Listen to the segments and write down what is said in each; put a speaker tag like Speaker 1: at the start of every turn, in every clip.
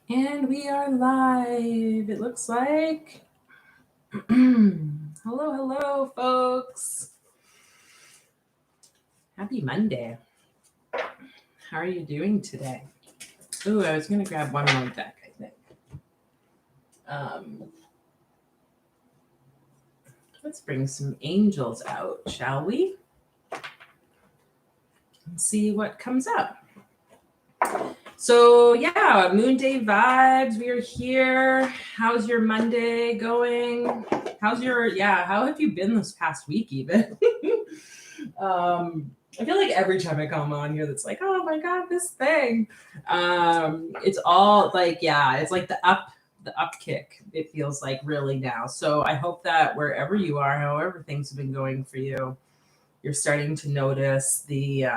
Speaker 1: And we are live, it looks like. Hello, folks. Happy Monday. How are you doing today? Ooh, I was going to grab one more deck, I think. Let's bring some angels out, shall we? And see what comes up. So, yeah, Moonday Vibez. We are here. How's your Monday going? How have you been this past week, even? I feel like every time I come on here, that's like, oh my God, this thing. It's all like, it's like the up kick. It feels like really now. So I hope that wherever you are, however things have been going for you, you're starting to notice the,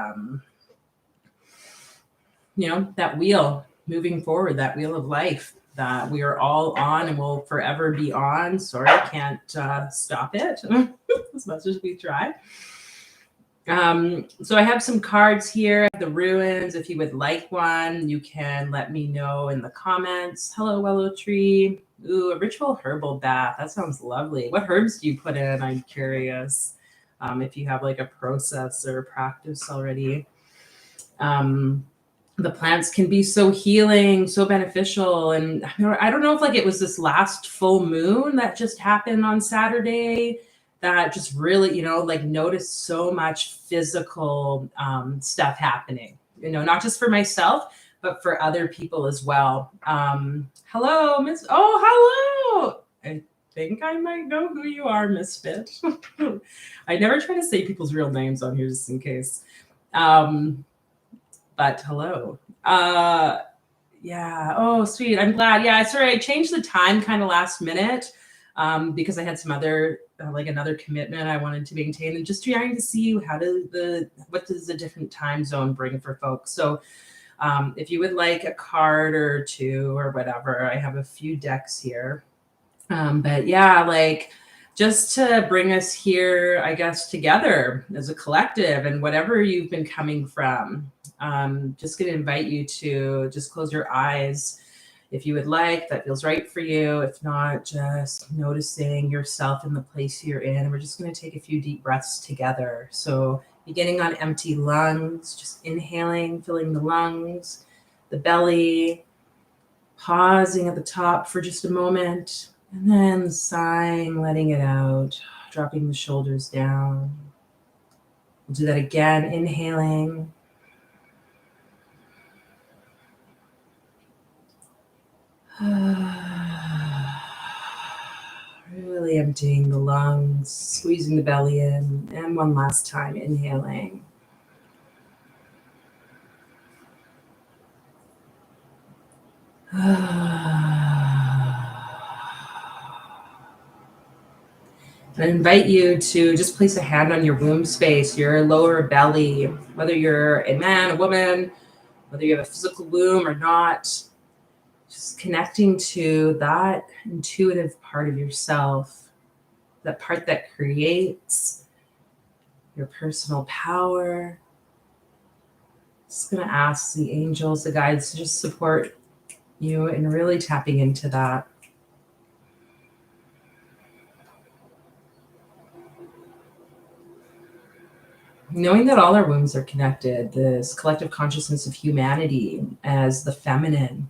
Speaker 1: that wheel moving forward, that wheel of life that we are all on and will forever be on. Sorry, I can't stop it as much as we try. So I have some cards here, the ruins. If you would like one, you can let me know in the comments. Hello, Willow Tree. Ooh, a ritual herbal bath. That sounds lovely. What herbs do you put in? I'm curious. If you have like a process or a practice already. The plants can be so healing, so beneficial. And I don't know if like it was this last full moon that just happened on Saturday that just really, like noticed so much physical stuff happening, not just for myself, but for other people as well. Hello, Miss. Oh, hello. I think I might know who you are, Misfit. I never try to say people's real names on here just in case. But hello. Yeah. Oh, sweet. I'm glad. Yeah. Sorry, I changed the time kind of last minute because I had some other like another commitment I wanted to maintain, and just trying to see what does the different time zone bring for folks. So if you would like a card or two or whatever, I have a few decks here. But yeah, like just to bring us here, I guess, together as a collective and whatever you've been coming from. Just going to invite you to just close your eyes if you would like. That feels right for you. If not, just noticing yourself in the place you're in. We're just going to take a few deep breaths together. So beginning on empty lungs, just inhaling, filling the lungs, the belly, pausing at the top for just a moment, and then sighing, letting it out, dropping the shoulders down. We'll do that again, inhaling. Really emptying the lungs, squeezing the belly in, and one last time, inhaling. I invite you to just place a hand on your womb space, your lower belly, whether you're a man, a woman, whether you have a physical womb or not. Just connecting to that intuitive part of yourself, that part that creates your personal power. Just going to ask the angels, the guides to just support you in really tapping into that. Knowing that all our wombs are connected, this collective consciousness of humanity as the feminine,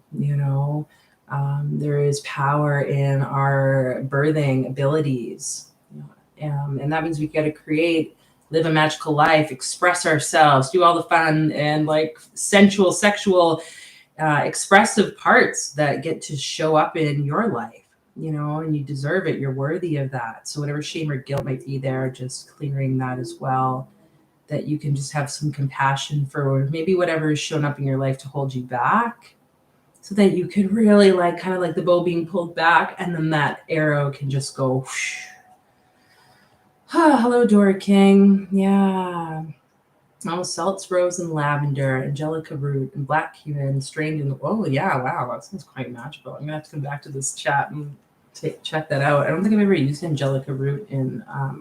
Speaker 1: there is power in our birthing abilities. And that means we got to create, live a magical life, express ourselves, do all the fun and like sensual, sexual, expressive parts that get to show up in your life, and you deserve it. You're worthy of that. So whatever shame or guilt might be there, just clearing that as well. That you can just have some compassion for maybe whatever has shown up in your life to hold you back, so that you could really kind of like the bow being pulled back, and then that arrow can just go whoosh. Hello, Dora King. Yeah. Oh, salts, rose, and lavender, angelica root, and black cumin strained in the... Oh, yeah, wow, that sounds quite magical. I'm going to have to come back to this chat and check that out. I don't think I've ever used angelica root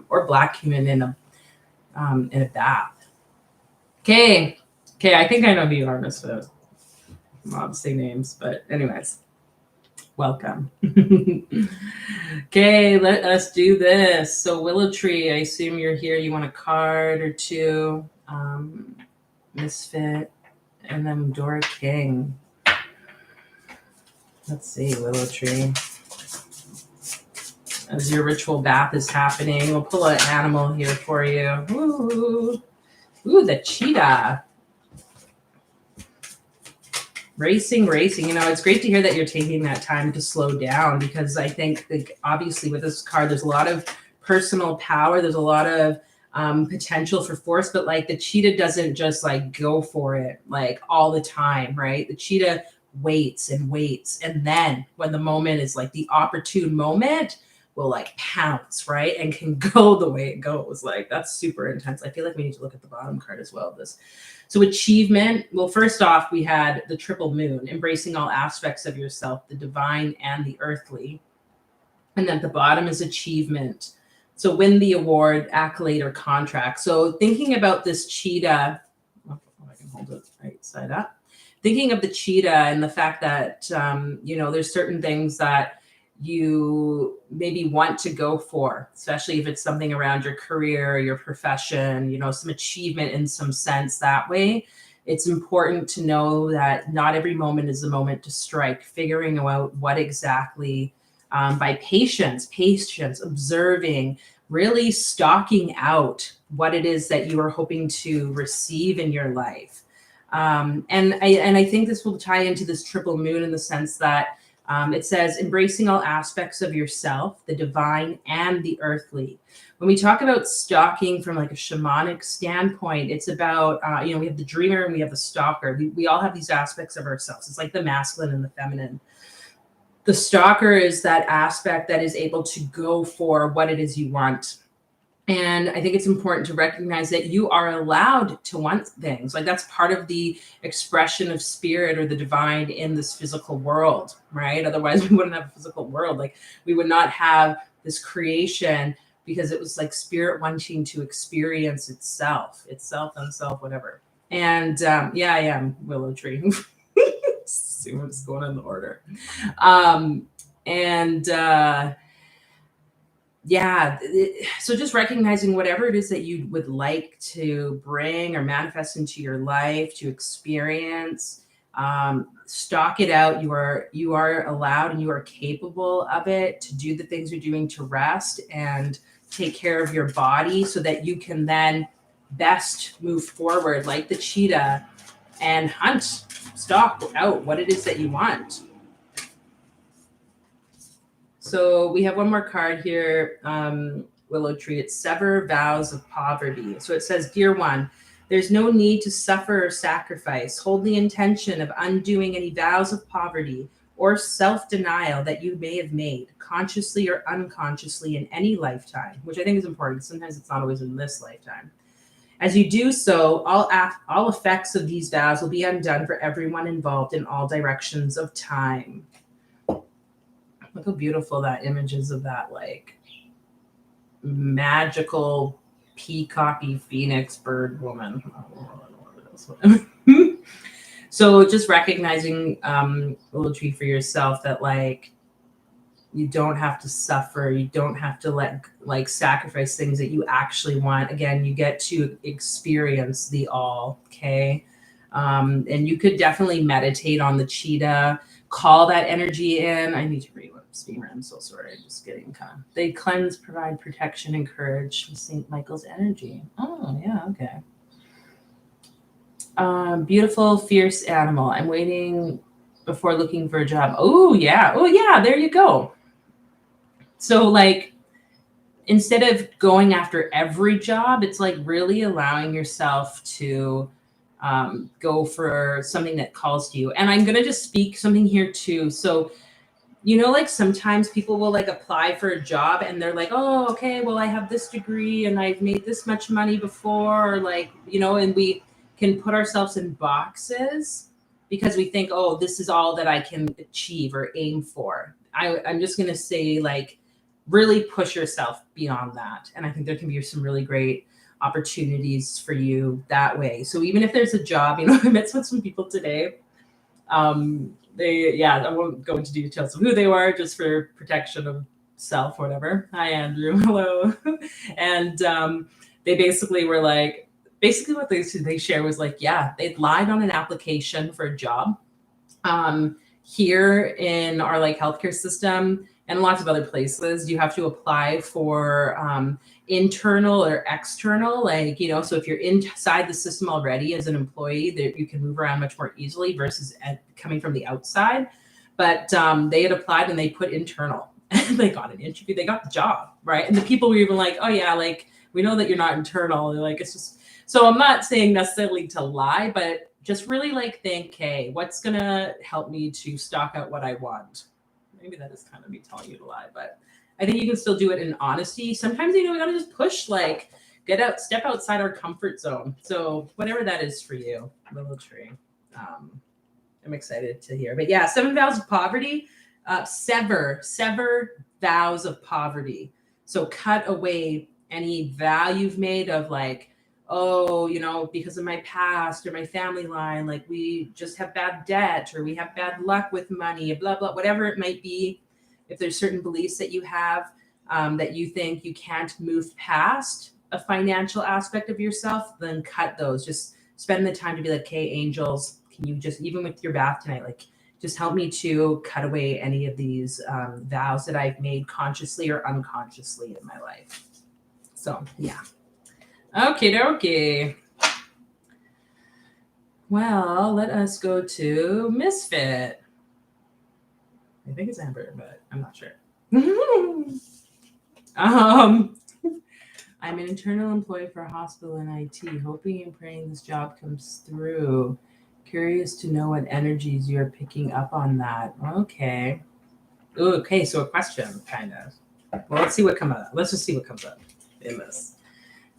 Speaker 1: or black cumin in a bath. Okay, I think I know who you are, Misfit. I'll say names, but anyways. Welcome. Okay, let us do this. So Willow Tree, I assume you're here. You want a card or two. Misfit, and then Dora King. Let's see, Willow Tree. As your ritual bath is happening, we'll pull an animal here for you. Ooh, the cheetah. Racing. You know, it's great to hear that you're taking that time to slow down, because I think, like, obviously with this card, there's a lot of personal power. There's a lot of potential for force, but like the cheetah doesn't just like go for it like all the time, right? The cheetah waits and waits. And then when the moment is like the opportune moment, will like pounce, right? And can go the way it goes. Like, that's super intense. I feel like we need to look at the bottom card as well of this. So achievement, well, first off, we had the triple moon, embracing all aspects of yourself, the divine and the earthly. And then at the bottom is achievement. So win the award, accolade, or contract. So thinking about this cheetah, I can hold it right side up. Thinking of the cheetah and the fact that, you know, there's certain things that you maybe want to go for, especially if it's something around your career, your profession, you know, some achievement in some sense that way. It's important to know that not every moment is the moment to strike, figuring out what exactly, by patience, observing, really stalking out what it is that you are hoping to receive in your life. And I think this will tie into this triple moon in the sense that it says embracing all aspects of yourself, the divine and the earthly. When we talk about stalking from like a shamanic standpoint, it's about, you know, we have the dreamer and we have the stalker. We all have these aspects of ourselves. It's like the masculine and the feminine. The stalker is that aspect that is able to go for what it is you want. And I think it's important to recognize that you are allowed to want things. Like, that's part of the expression of spirit or the divine in this physical world, right? Otherwise, we wouldn't have a physical world. Like, we would not have this creation, because it was like spirit wanting to experience itself, whatever. And yeah, I am Willow Tree. See what's going on in the order. Yeah, so just recognizing whatever it is that you would like to bring or manifest into your life, to experience, stock it out. You are allowed and you are capable of it, to do the things you're doing, to rest and take care of your body so that you can then best move forward like the cheetah and hunt, stalk out what it is that you want. So we have one more card here, Willow Tree. It's sever vows of poverty. So it says, dear one, there's no need to suffer or sacrifice. Hold the intention of undoing any vows of poverty or self-denial that you may have made, consciously or unconsciously, in any lifetime, which I think is important. Sometimes it's not always in this lifetime. As you do so, all effects of these vows will be undone for everyone involved in all directions of time. Look how beautiful that image is of that, like, magical peacocky phoenix bird woman. So just recognizing, Willow Tree, for yourself, that like, you don't have to suffer. You don't have to sacrifice things that you actually want. Again, you get to experience the all. Okay. And you could definitely meditate on the cheetah, call that energy in. I need to read what Steamer. I'm so sorry. I'm just getting kind of. They cleanse, provide protection, encourage St. Michael's energy. Oh, yeah. Okay. Beautiful, fierce animal. I'm waiting before looking for a job. Oh, yeah. Oh, yeah. There you go. So, like, instead of going after every job, it's like really allowing yourself to go for something that calls to you. And I'm going to just speak something here too. So, you know, like sometimes people will like apply for a job and they're like, oh, okay, well, I have this degree and I've made this much money before, or like, you know, and we can put ourselves in boxes because we think, oh, this is all that I can achieve or aim for. I'm just going to say, like, really push yourself beyond that. And I think there can be some really great opportunities for you that way. So even if there's a job, you know, I met with some people today I won't go into details of who they were just for protection of self or whatever. Hi, Andrew. Hello. And they basically were like, basically what they share was like, yeah, they'd lied on an application for a job. Here in our like healthcare system and lots of other places, you have to apply for internal or external, like, you know, so if you're inside the system already as an employee, that you can move around much more easily versus coming from the outside. But they had applied and they put internal and they got an interview, they got the job, right? And the people were even like, oh yeah, like we know that you're not internal. They're like, it's just, so I'm not saying necessarily to lie, but just really like think, hey, what's gonna help me to stock out what I want? Maybe that is kind of me telling you to lie, but I think you can still do it in honesty. Sometimes, you know, we gotta just push, like get out, step outside our comfort zone. So whatever that is for you, little tree. I'm excited to hear. But yeah, 7 vows of poverty, sever vows of poverty. So cut away any vow you've made of like, oh, you know, because of my past or my family line, like we just have bad debt or we have bad luck with money, blah, blah, whatever it might be. If there's certain beliefs that you have that you think you can't move past a financial aspect of yourself, then cut those. Just spend the time to be like, okay, angels, can you just, even with your bath tonight, like just help me to cut away any of these vows that I've made consciously or unconsciously in my life. So yeah. Okie dokie. Well, let us go to Misfit. I think it's Amber, but I'm not sure. I'm an internal employee for a hospital in IT, hoping and praying this job comes through. Curious to know what energies you're picking up on that. Okay. Ooh, okay, so a question, kind of. Well, let's see what comes up. Let's just see what comes up in this.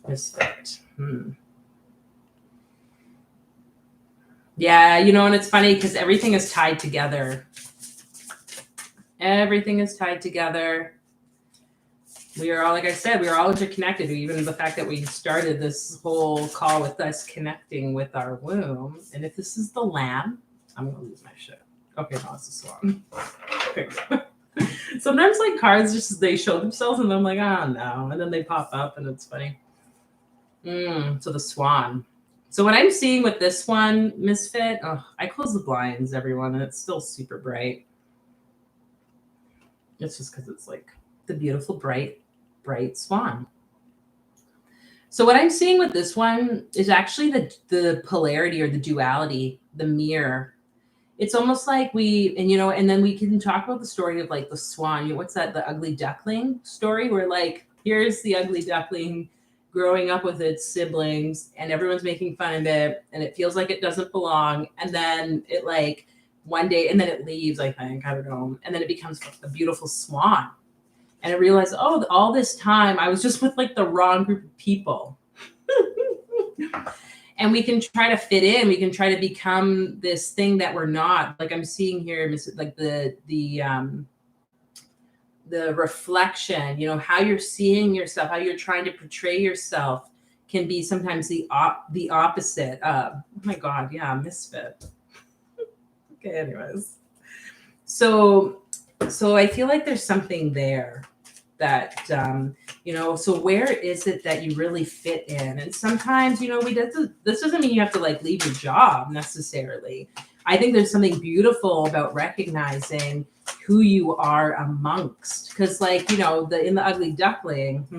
Speaker 1: Misfit. Yeah, you know, and it's funny because everything is tied together. Everything is tied together. We are all, like I said, we are all interconnected. Even the fact that we started this whole call with us connecting with our womb. And if this is the lamb, I'm going to lose my shit. Okay, no, it's a swan. Okay. Sometimes like cards just, they show themselves and I'm like, oh no. And then they pop up and it's funny. So the swan. So what I'm seeing with this one, Misfit, I close the blinds, everyone, and it's still super bright. It's just because it's like the beautiful, bright swan. So what I'm seeing with this one is actually the polarity or the duality, the mirror. It's almost like and then we can talk about the story of like the swan. What's that? The ugly duckling story where like, here's the ugly duckling growing up with its siblings and everyone's making fun of it and it feels like it doesn't belong. And then it like one day, and then it leaves, I think, I don't know. And then it becomes a beautiful swan. And I realized, oh, all this time I was just with like the wrong group of people. And we can try to fit in. We can try to become this thing that we're not. Like I'm seeing here, like the reflection, you know, how you're seeing yourself, how you're trying to portray yourself can be sometimes the opposite of, oh my God, yeah, misfit. Okay, anyways. So I feel like there's something there that, you know, so where is it that you really fit in? And sometimes, you know, this doesn't mean you have to like leave your job necessarily. I think there's something beautiful about recognizing who you are amongst, because like, you know, in the ugly duckling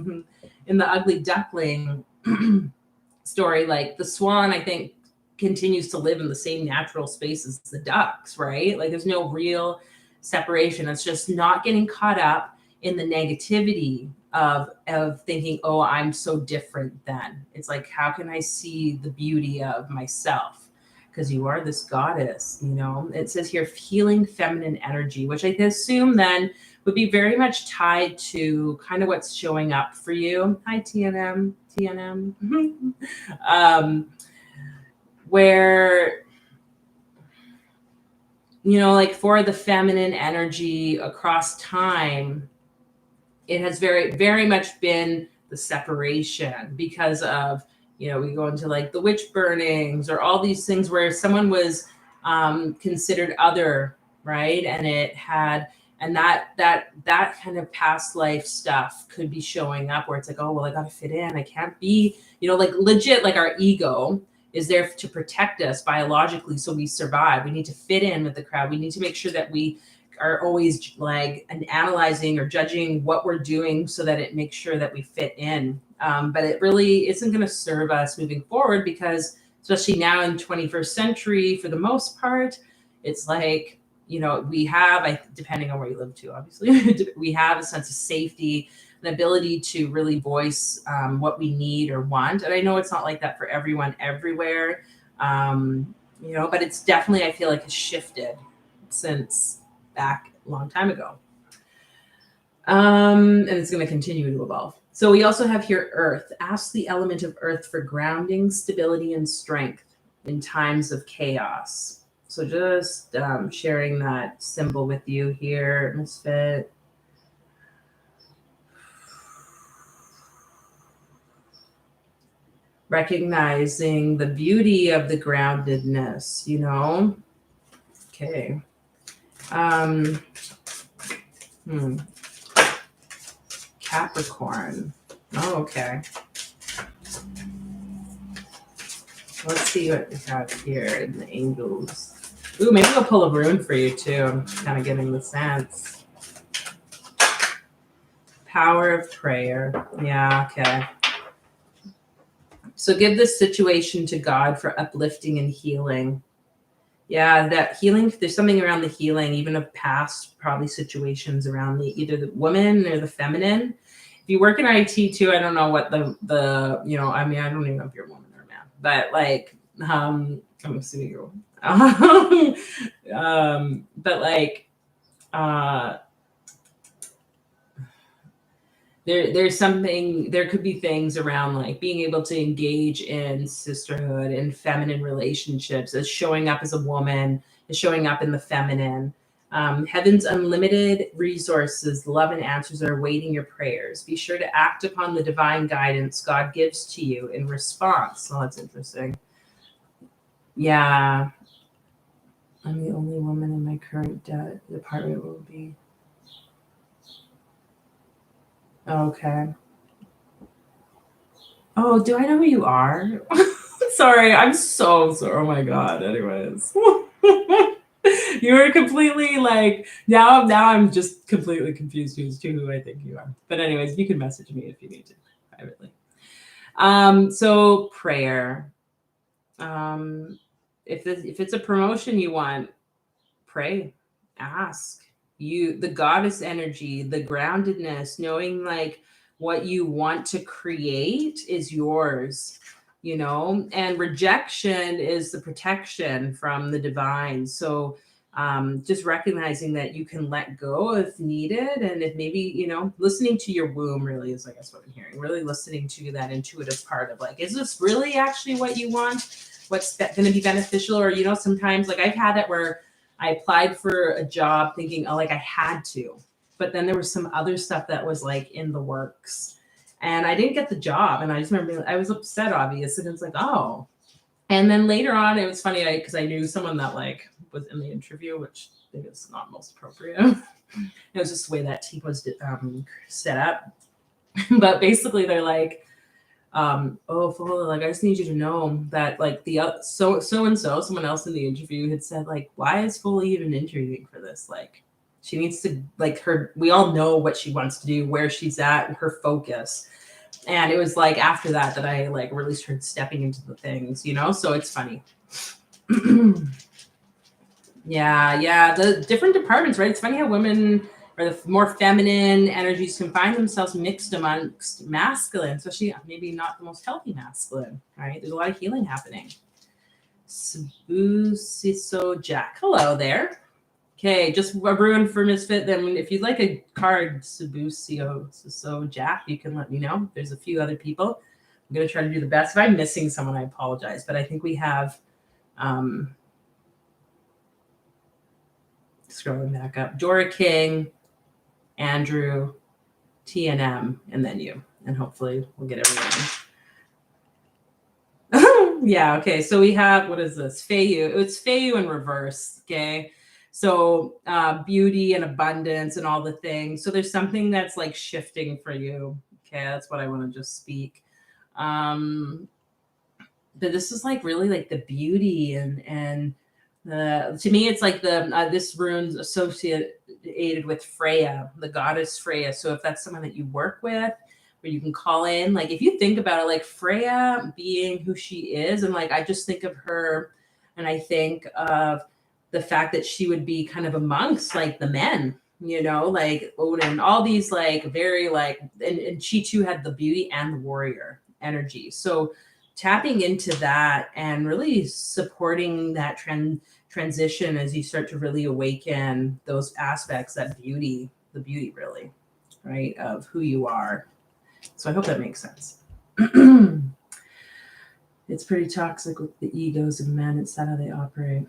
Speaker 1: story, like the swan, I think, continues to live in the same natural space as the ducks, right? Like there's no real separation. It's just not getting caught up in the negativity of thinking, oh, I'm so different then. It's like, how can I see the beauty of myself? Because you are this goddess, you know. It says here, healing feminine energy, which I assume then would be very much tied to kind of what's showing up for you. Hi, TNM. Where, you know, like for the feminine energy across time, it has very, very much been the separation because of, you know, we go into like the witch burnings or all these things where someone was considered other, right? And it had, and that kind of past life stuff could be showing up where it's like, oh, well, I got to fit in. I can't be, like legit, like our ego is there to protect us biologically so we survive. We need to fit in with the crowd. We need to make sure that we are always like analyzing or judging what we're doing so that it makes sure that we fit in. But it really isn't going to serve us moving forward, because especially now in 21st century, for the most part, it's like, we have, depending on where you live too, obviously, we have a sense of safety, an ability to really voice what we need or want. And I know it's not like that for everyone everywhere, but it's definitely, I feel like it's shifted since back a long time ago. And it's going to continue to evolve. So we also have here Earth. Ask the element of Earth for grounding, stability, and strength in times of chaos. So just sharing that symbol with you here, Misfit. Recognizing the beauty of the groundedness, Okay. Capricorn. Oh, okay. Let's see what we have here in the angels. Ooh, maybe I'll pull a rune for you too. I'm kind of getting the sense. Power of prayer. Yeah, okay. So give this situation to God for uplifting and healing. Yeah, that healing, there's something around the healing, even of past probably situations around either the woman or the feminine. If you work in IT too, I don't know what the I mean, I don't even know if you're a woman or a man, but like, I'm assuming you're a woman. But like, there's something, there could be things around like being able to engage in sisterhood and feminine relationships, as showing up as a woman, as showing up in the feminine. Heaven's unlimited resources, love and answers are awaiting your prayers. Be sure to act upon the divine guidance God gives to you in response. Oh, that's interesting. Yeah. I'm the only woman in my current department will be. Okay. Oh, do I know who you are? Sorry, I'm so sorry. Oh my God. Anyways. You were completely like, now I'm just completely confused as to who I think you are. But anyways, you can message me if you need to privately. So prayer. If it's a promotion you want, pray, ask. The goddess energy, the groundedness, knowing like what you want to create is yours, and rejection is the protection from the divine. So just recognizing that you can let go if needed. And if maybe, listening to your womb really is, I guess, what I'm hearing, really listening to that intuitive part of like, is this really actually what you want? What's going to be beneficial? Or, sometimes like I've had it where I applied for a job thinking, oh, like I had to, but then there was some other stuff that was like in the works and I didn't get the job. And I just remember I was upset, obviously. And it's like, oh, and then later on, it was funny because I knew someone that like was in the interview, which I think is not most appropriate. It was just the way that team was set up. But basically they're like, oh, Fola, like I just need you to know that like the so and so, someone else in the interview had said like, why is Fola even interviewing for this? Like, she needs to like we all know what she wants to do, where she's at, and her focus. And it was like after that I like really started stepping into the things, So it's funny. Yeah, the different departments, right? It's funny how women or the more feminine energies can find themselves mixed amongst masculine, especially maybe not the most healthy masculine, right? There's a lot of healing happening. Sabusiso Jack. Hello there. Okay, just a rune for Misfit. Then if you'd like a card, Sabusiso Jack, you can let me know. There's a few other people. I'm going to try to do the best. If I'm missing someone, I apologize. But I think we have... scrolling back up, Dora King, Andrew, TNM, and then you. And hopefully we'll get everyone. Yeah, okay. So we have, what is this? Feiyu. It's Feiyu in reverse, okay? So beauty and abundance and all the things. So there's something that's like shifting for you. Okay, that's what I want to just speak. But this is like really like the beauty and to me it's like the this rune's associated with Freya, the goddess Freya. So if that's someone that you work with, where you can call in, like if you think about it, like Freya being who she is, and like I just think of her and I think of the fact that she would be kind of amongst like the men, you know, like Odin, all these like very like, and she too had the beauty and the warrior energy. So tapping into that and really supporting that transition as you start to really awaken those aspects, that beauty, the beauty really, right, of who you are. So I hope that makes sense. It's pretty toxic with the egos of men. It's not how they operate.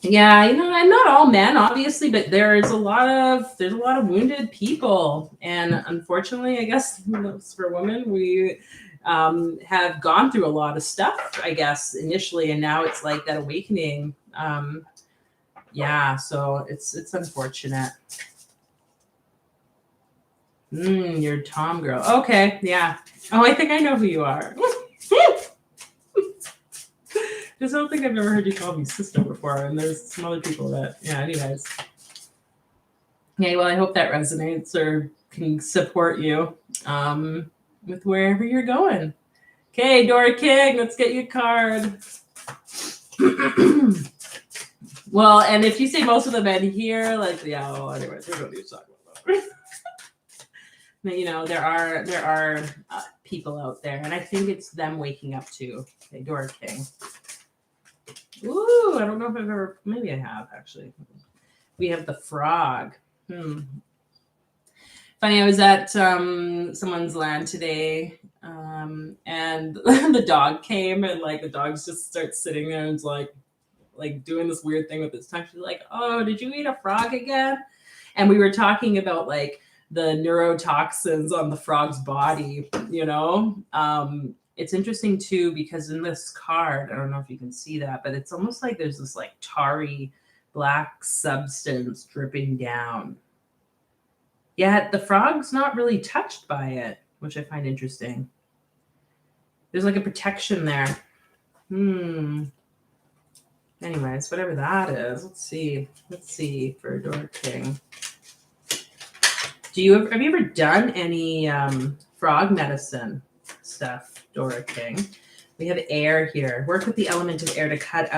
Speaker 1: Yeah, you know, and not all men, obviously, but there's a lot of wounded people, and unfortunately, I guess for women, we have gone through a lot of stuff, I guess, initially, and now it's like that awakening. Yeah, so it's unfortunate. You're Tom girl. Okay, yeah. Oh, I think I know who you are. Just don't think I've ever heard you call me sister before, and there's some other people that, yeah, anyways. Yeah, well, I hope that resonates or can support you with wherever you're going. Okay, Dora King, let's get you a card. Well, and if you say most of the men here, like, yeah, well, anyways, we don't need to talk about that. But, you know, there are people out there, and I think it's them waking up too. Okay, Dora King. Ooh, I don't know if I've ever, maybe I have actually. We have the frog. Funny, I was at someone's land today, and the dog came, and like the dog just starts sitting there and it's like doing this weird thing with its tongue. She's like, "Oh, did you eat a frog again?" And we were talking about like the neurotoxins on the frog's body, you know. It's interesting too, because in this card, I don't know if you can see that, but it's almost like there's this like tarry black substance dripping down. Yet the frog's not really touched by it, which I find interesting. There's like a protection there. Anyways, whatever that is, let's see. Let's see for Dora King. Have you ever done any frog medicine stuff, Dora King? We have air here. Work with the element of air to cut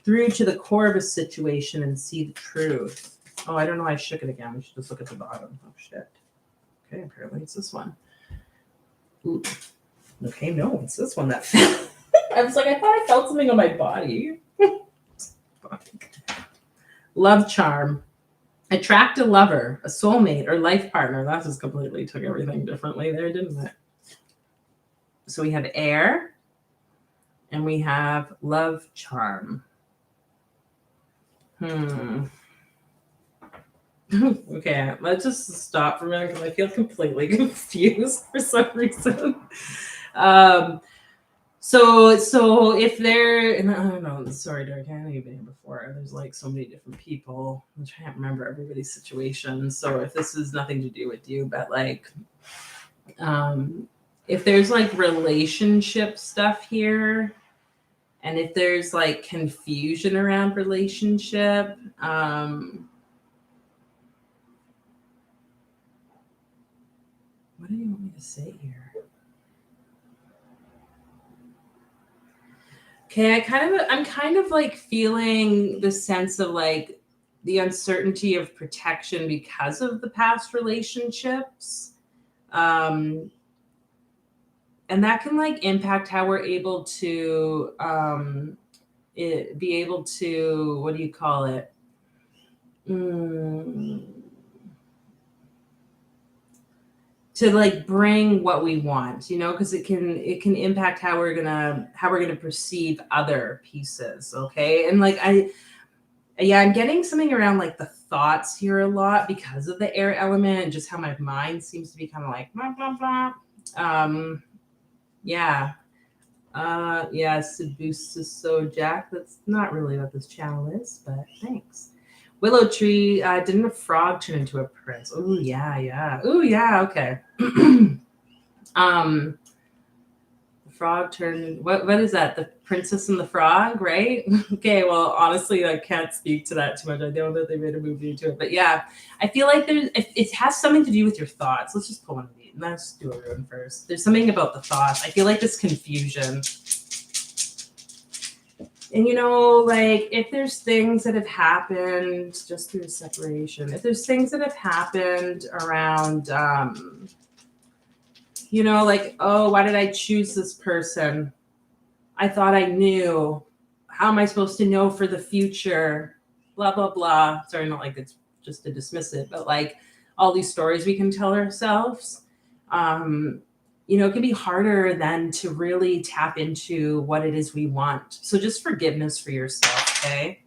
Speaker 1: through to the core of a situation and see the truth. Oh, I don't know. I shook it again. We should just look at the bottom. Oh, shit. Okay, apparently it's this one. Ooh. Okay, no, it's this one that fell. I was like, I thought I felt something on my body. Love charm. Attract a lover, a soulmate, or life partner. That just completely took everything differently there, didn't it? So we have air, and we have love charm. Okay, let's just stop for a minute because I feel completely confused for some reason. So if they're, and I don't know, sorry, Derek, I haven't even been here before. There's like so many different people. I can't remember everybody's situation. So if this is nothing to do with you, but like, if there's like relationship stuff here, and if there's like confusion around relationship, what do you want me to say here? Okay, I'm kind of like feeling the sense of like the uncertainty of protection because of the past relationships. And that can like impact how we're able to be able to, what do you call it? To like bring what we want, you know, because it can impact how we're gonna perceive other pieces. Okay, and like I'm getting something around like the thoughts here a lot because of the air element and just how my mind seems to be kind of like blah blah blah. Yes, so Jack. That's not really what this channel is, but thanks. Willow Tree, didn't a frog turn into a prince? Oh yeah. Oh yeah, okay. The frog turned, what is that? The Princess and the Frog, right? Okay, well, honestly, I can't speak to that too much. I know that they made a movie into it, but yeah, I feel like it has something to do with your thoughts. Let's just pull one of these. Let's do a rune first. There's something about the thoughts. I feel like this confusion. And like if there's things that have happened just through separation, if there's things that have happened around, like, oh, why did I choose this person? I thought I knew. How am I supposed to know for the future? Blah, blah, blah. Sorry, not like it's just to dismiss it, but like all these stories we can tell ourselves. It can be harder than to really tap into what it is we want. So just forgiveness for yourself, okay?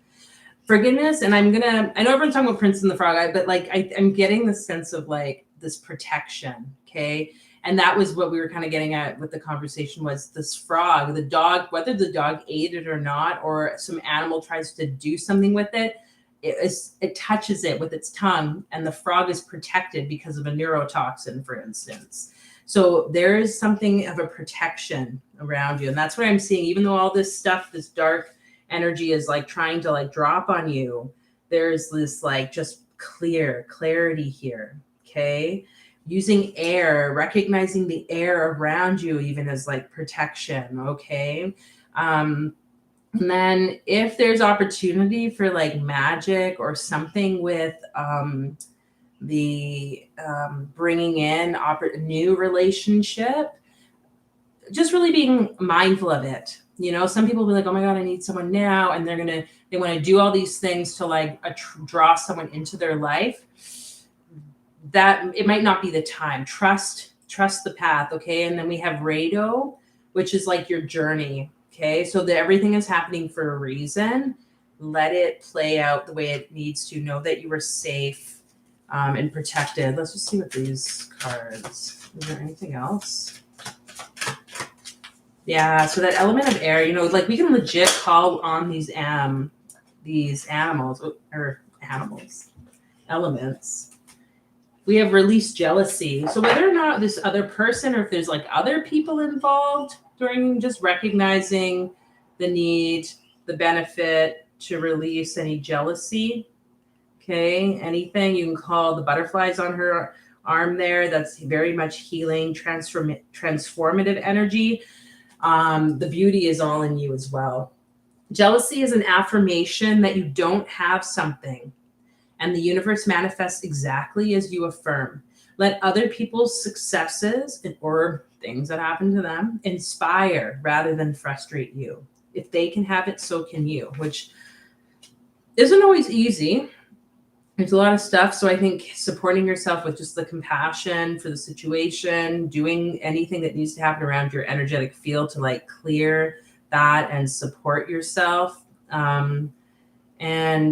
Speaker 1: Forgiveness, and I know everyone's talking about Prince and the Frog, but like I'm getting the sense of like this protection, okay? And that was what we were kind of getting at with the conversation was this frog, the dog, whether the dog ate it or not, or some animal tries to do something with it, it touches it with its tongue, and the frog is protected because of a neurotoxin, for instance. So there is something of a protection around you. And that's what I'm seeing. Even though all this stuff, this dark energy is like trying to like drop on you, there's this like just clarity here. Okay. Using air, recognizing the air around you even as like protection. Okay. And then if there's opportunity for like magic or something with the bringing in new relationship, just really being mindful of it. Some people will be like, oh my God, I need someone now. And they want to do all these things to like draw someone into their life. That it might not be the time. Trust the path. Okay. And then we have Rado, which is like your journey. Okay. So that everything is happening for a reason. Let it play out the way it needs to. Know that you are safe and protected. Let's just see what these cards. Is there anything else? Yeah, so that element of air, like we can legit call on these animals or elements. We have released jealousy. So whether or not this other person or if there's like other people involved, during just recognizing the need, the benefit to release any jealousy. Okay, anything you can call the butterflies on her arm there. That's very much healing, transformative energy. The beauty is all in you as well. Jealousy is an affirmation that you don't have something, and the universe manifests exactly as you affirm. Let other people's successes or things that happen to them inspire rather than frustrate you. If they can have it, so can you, which isn't always easy. There's a lot of stuff. So I think supporting yourself with just the compassion for the situation, doing anything that needs to happen around your energetic field to like clear that and support yourself. And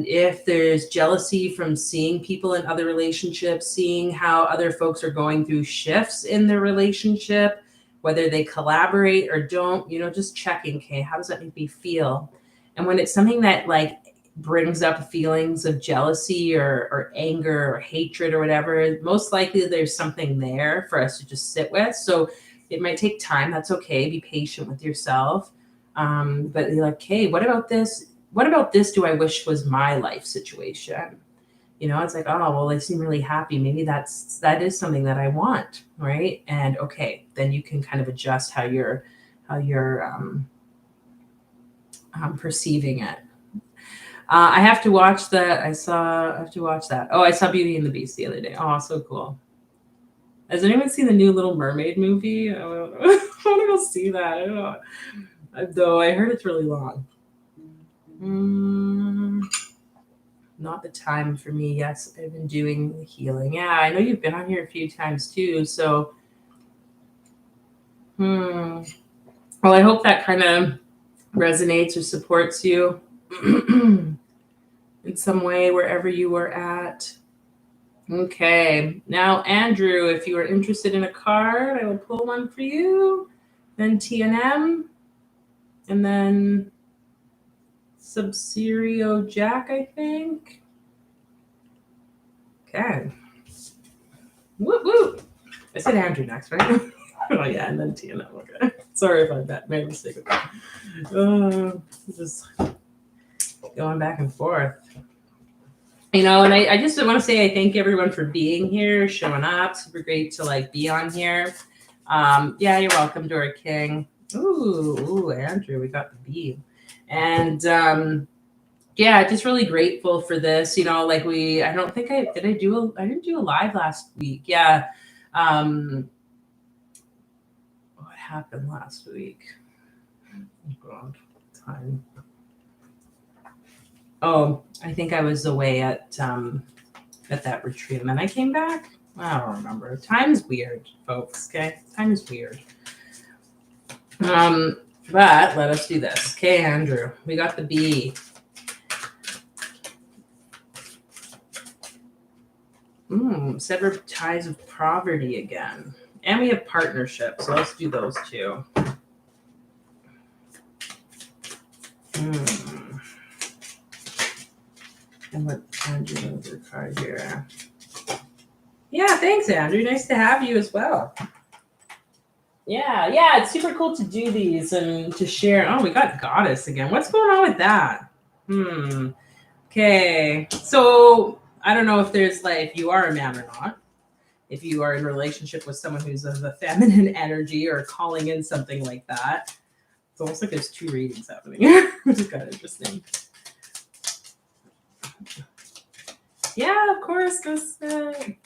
Speaker 1: if there's jealousy from seeing people in other relationships, seeing how other folks are going through shifts in their relationship, whether they collaborate or don't, just checking, okay, how does that make me feel? And when it's something that like brings up feelings of jealousy or anger or hatred or whatever, most likely there's something there for us to just sit with. So it might take time. That's okay. Be patient with yourself. But you're like, hey, what about this? What about this do I wish was my life situation? It's like, oh, well, they seem really happy. Maybe that is something that I want, right? And okay, then you can kind of adjust how you're perceiving it. I have to watch that. I have to watch that. Oh, I saw Beauty and the Beast the other day. Oh, so cool. Has anyone seen the new Little Mermaid movie? I want to go see that. I don't know. Though I heard it's really long. Not the time for me. Yes, I've been doing the healing. Yeah, I know you've been on here a few times too. So, well, I hope that kind of resonates or supports you in some way wherever you are at. Okay, now Andrew, if you are interested in a card, I will pull one for you. Then TNM. And then Sub-Zero Jack, I think. Okay. Whoop, whoop. I said Andrew next, right? Oh, yeah, and then Tina. Okay. Sorry if I made a mistake with that. Just going back and forth. You know, and I just want to say I thank everyone for being here, showing up. Super great to like be on here. Yeah, you're welcome, Dora King. Ooh, Andrew, we got the B. And yeah, just really grateful for this. You know, like I don't think I didn't do a live last week. Yeah. What happened last week? Oh God, time. Oh, I think I was away at that retreat, and then I came back. I don't remember. Time's weird, folks. Okay, time is weird. But let us do this. Okay, Andrew, we got the B. Sever ties of poverty again, and we have partnerships. So let's do those two. And what Andrew card here? Yeah, thanks, Andrew. Nice to have you as well. Yeah, it's super cool to do these and to share. Oh, we got Goddess again. What's going on with that? Okay, so I don't know if there's like, if you are a man or not. If you are in a relationship with someone who's of the feminine energy or calling in something like that. It's almost like there's two readings happening. Which is kind of interesting. Yeah, of course. Yay.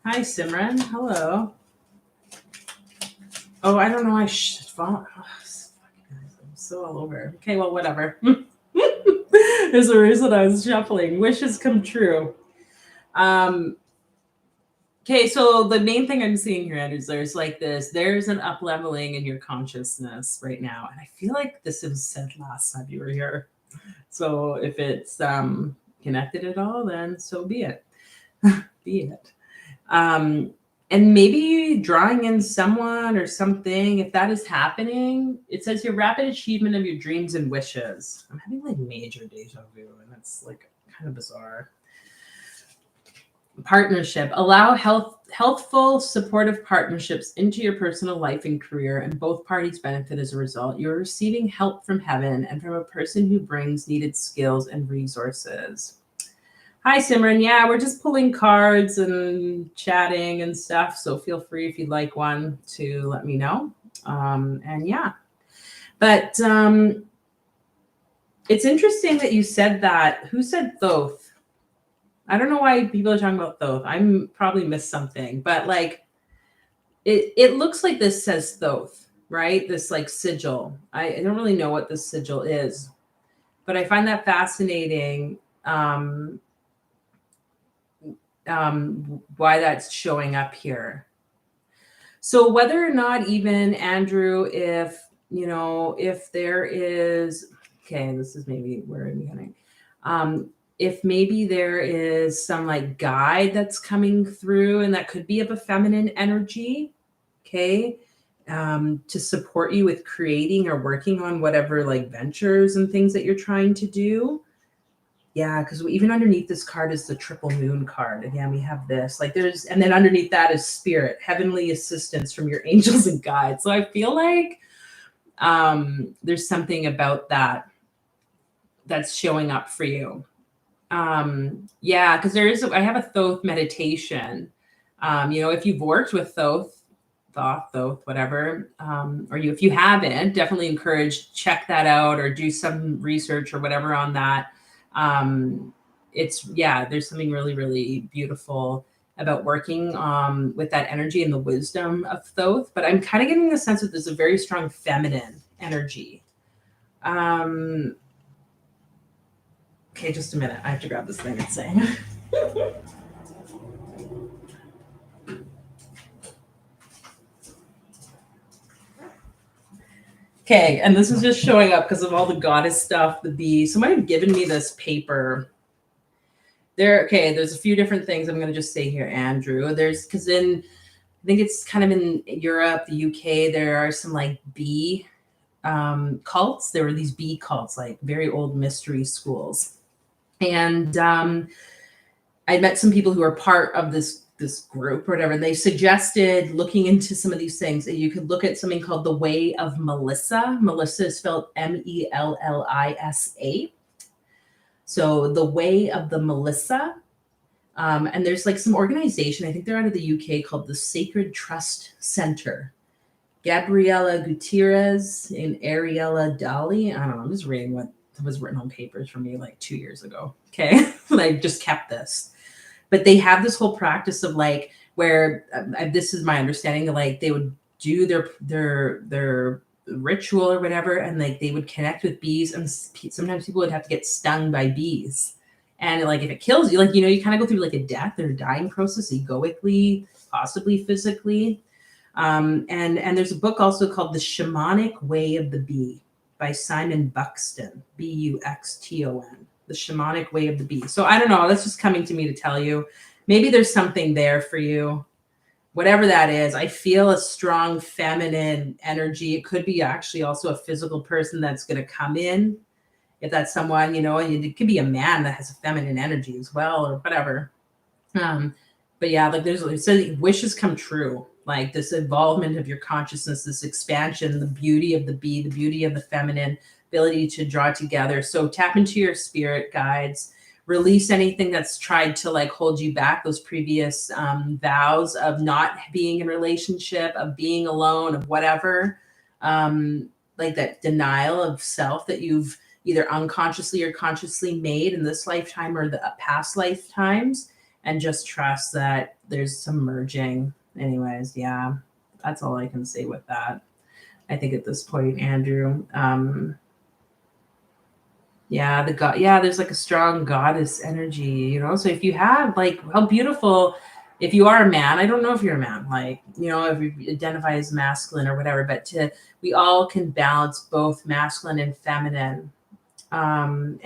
Speaker 1: Hi, Simran. Hello. Oh, I don't know. I'm so all over. Okay, well, whatever. There's a reason I was shuffling. Wishes come true. Okay, so the main thing I'm seeing here, Andrew, is there's an up leveling in your consciousness right now. And I feel like this was said last time you were here. So if it's connected at all, then so be it. Be it. And maybe drawing in someone or something, if that is happening, it says your rapid achievement of your dreams and wishes. I'm having like major deja vu, and that's like kind of bizarre. Partnership. Allow healthful, supportive partnerships into your personal life and career, and both parties benefit as a result. You're receiving help from heaven and from a person who brings needed skills and resources. Hi, Simran. Yeah, we're just pulling cards and chatting and stuff. So feel free if you'd like one to let me know. And yeah, but it's interesting that you said that. Who said Thoth? I don't know why people are talking about Thoth. I'm probably missed something, but like it looks like this says Thoth, right? This like sigil. I don't really know what this sigil is, but I find that fascinating. Why that's showing up here. So whether or not even Andrew, if there is, okay, this is maybe where I'm beginning. If maybe there is some like guide that's coming through, and that could be of a feminine energy, okay, to support you with creating or working on whatever like ventures and things that you're trying to do. Yeah, because even underneath this card is the triple moon card. Again, we have this like and then underneath that is spirit, heavenly assistance from your angels and guides. So I feel like there's something about that that's showing up for you. Yeah, because I have a Thoth meditation. If you've worked with Thoth, whatever, if you haven't, definitely encourage check that out or do some research or whatever on that. There's something really, really beautiful about working with that energy and the wisdom of Thoth. But I'm kind of getting the sense that there's a very strong feminine energy. Okay, just a minute. I have to grab this thing it's saying. Okay, and this is just showing up because of all the goddess stuff, the bee. Somebody had given me this paper. There's a few different things I'm going to just say here, Andrew. I think it's kind of in Europe, the UK, there are some like bee cults. There were these bee cults, like very old mystery schools. And I met some people who are part of this group or whatever. And they suggested looking into some of these things. And you could look at something called the Way of Melissa. Melissa is spelled Mellisa. So the Way of the Melissa. And there's like some organization, I think they're out of the UK, called the Sacred Trust Center. Gabriela Gutierrez and Ariella Dali. I don't know. I'm just reading what was written on papers for me like 2 years ago. Okay. I just kept this. But they have this whole practice of like where this is my understanding, like they would do their ritual or whatever, and like they would connect with bees, and sometimes people would have to get stung by bees. And like if it kills you, like, you know, you kind of go through like a death or dying process egoically, possibly physically. And there's a book also called The Shamanic Way of the Bee by Simon Buxton, Buxton, The Shamanic Way of the Bee. So I don't know, that's just coming to me to tell you, maybe there's something there for you. Whatever that is, I feel a strong feminine energy. It could be actually also a physical person that's going to come in. If that's someone, you know, it could be a man that has a feminine energy as well, or whatever. But yeah, like so wishes come true, like this involvement of your consciousness, this expansion, the beauty of the bee, the beauty of the feminine, ability to draw together. So tap into your spirit guides, release anything that's tried to like hold you back, those previous vows of not being in relationship, of being alone, of whatever, like that denial of self that you've either unconsciously or consciously made in this lifetime or the past lifetimes, and just trust that there's some merging. Anyways, yeah, that's all I can say with that. I think at this point, Andrew, there's like a strong goddess energy, you know? So if you have like, how beautiful, if you are a man, I don't know if you're a man, like, you know, if you identify as masculine or whatever, but we all can balance both masculine and feminine. And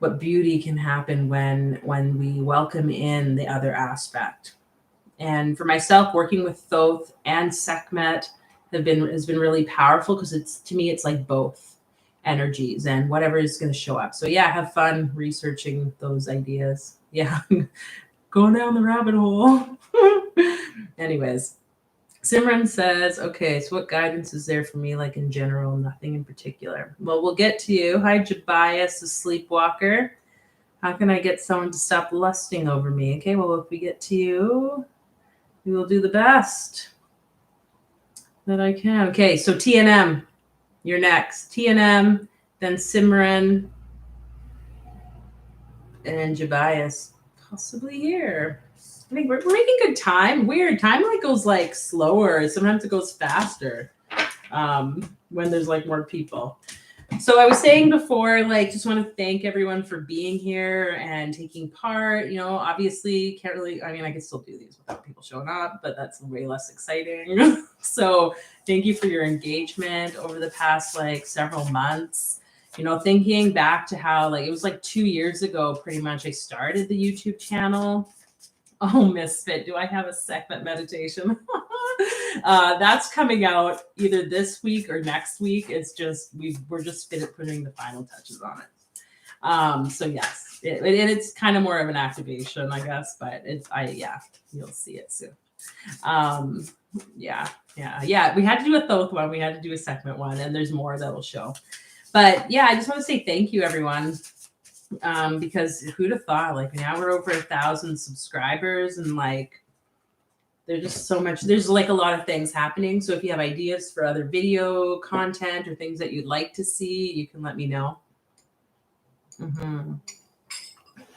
Speaker 1: what beauty can happen when we welcome in the other aspect. And for myself, working with Thoth and Sekhmet has been really powerful, because to me it's like both energies and whatever is going to show up. So yeah, have fun researching those ideas. Yeah, going down the rabbit hole. Anyways, Simran says, okay, so what guidance is there for me, like in general? Nothing in particular. Well, we'll get to you. Hi, Jabias, the sleepwalker. How can I get someone to stop lusting over me? Okay, well, if we get to you, we will do the best that I can. Okay, so TNM, you're next. TNM, then Simran, and Jabias, possibly here. I think we're making good time. Weird. Time like goes like slower. Sometimes it goes faster when there's like more people. So I was saying before, like, just want to thank everyone for being here and taking part. You know, obviously can't really, I mean, I could still do these without people showing up, but that's way less exciting. So thank you for your engagement over the past like several months. You know, thinking back to how like it was like 2 years ago, pretty much, I started the YouTube channel. Oh, Misfit, do I have a Sekhmet meditation? That's coming out either this week or next week. It's just, we're just putting the final touches on it. So yes, it's kind of more of an activation, I guess, but you'll see it soon. Yeah. We had to do a Thoth one. We had to do a Sekhmet one, and there's more that will show. But yeah, I just want to say thank you, everyone. Because who'd have thought, like now we're over 1,000 subscribers, and like there's just so much, there's like a lot of things happening. So if you have ideas for other video content or things that you'd like to see, you can let me know.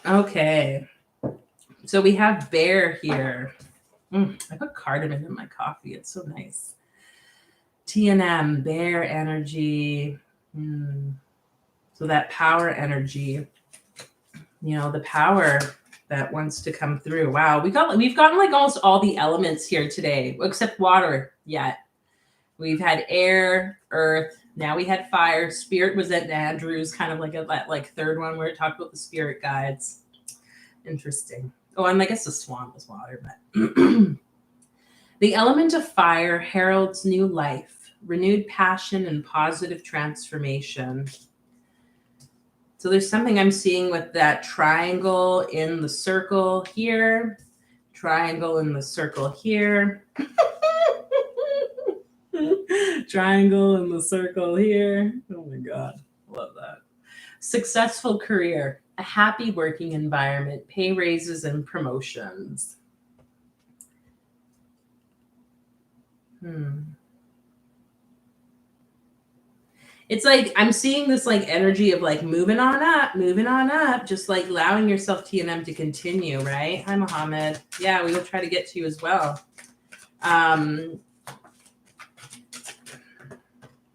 Speaker 1: Okay, so we have Bear here. I put cardamom in my coffee, it's so nice. TNM, Bear energy. So that power energy, you know, the power that wants to come through. Wow, we've gotten like almost all the elements here today, except water yet. We've had air, earth, now we had fire. Spirit was at Andrew's, kind of like a third one where it talked about the spirit guides. Interesting. Oh, and I guess the swan was water, but The element of fire heralds new life, renewed passion, and positive transformation. So there's something I'm seeing with that triangle in the circle here, triangle in the circle here, triangle in the circle here. Oh my God, love that. Successful career, a happy working environment, pay raises and promotions. It's like I'm seeing this like energy of like moving on up, just like allowing yourself TNM to continue, right? Hi, Mohammed. Yeah, we will try to get to you as well.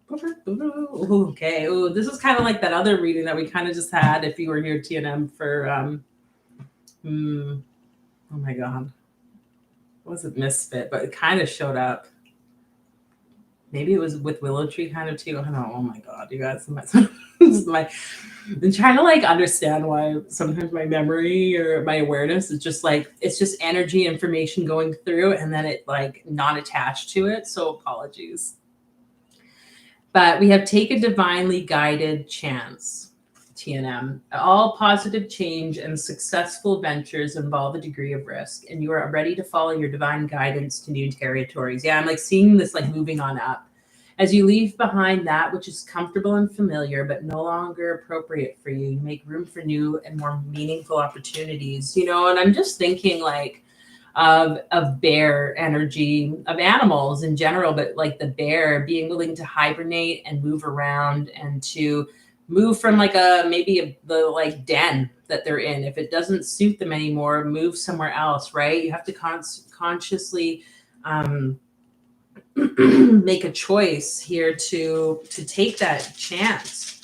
Speaker 1: Okay. Oh, this is kind of like that other reading that we kind of just had if you were here, TNM, for oh my God. It wasn't Misfit, but it kind of showed up. Maybe it was with Willow Tree kind of too. I don't know. Oh my God, you guys. I'm trying to like understand why sometimes my memory or my awareness is just like, it's just energy information going through and then it like not attached to it. So apologies. But we have take a divinely guided chance, TNM. All positive change and successful ventures involve a degree of risk, and you are ready to follow your divine guidance to new territories. Yeah, I'm like seeing this like moving on up. As you leave behind that which is comfortable and familiar, but no longer appropriate for you, you make room for new and more meaningful opportunities, you know, and I'm just thinking like, of bear energy, of animals in general, but like the bear being willing to hibernate and move around and to move from like the like den that they're in. If it doesn't suit them anymore, move somewhere else, right? You have to consciously make a choice here to take that chance.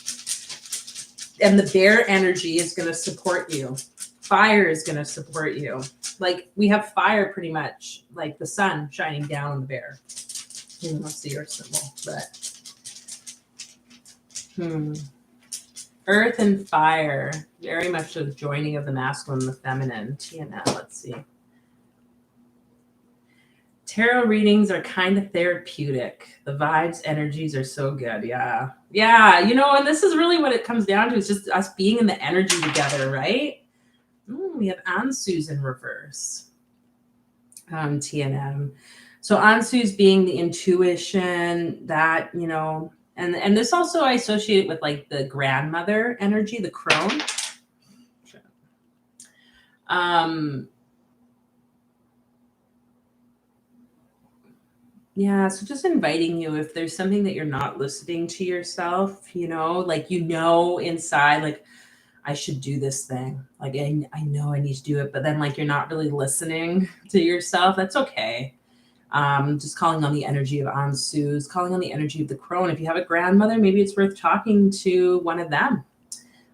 Speaker 1: And the bear energy is going to support you. Fire is going to support you. Like we have fire pretty much, like the sun shining down on the bear. Let's see your symbol, but earth and fire, very much a joining of the masculine and the feminine. TNL, let's see. Tarot readings are kind of therapeutic. The vibes, energies are so good. Yeah. Yeah. You know, and this is really what it comes down to, is just us being in the energy together, right? We have Ansu's in reverse. TNM. So Ansu's being the intuition that, you know, and this also I associate with like the grandmother energy, the crone. Yeah, so just inviting you, if there's something that you're not listening to yourself, you know, like, you know, inside, like, I should do this thing. Like, I know I need to do it, but then like, you're not really listening to yourself. That's okay. Just calling on the energy of Ansu's, calling on the energy of the crone. If you have a grandmother, maybe it's worth talking to one of them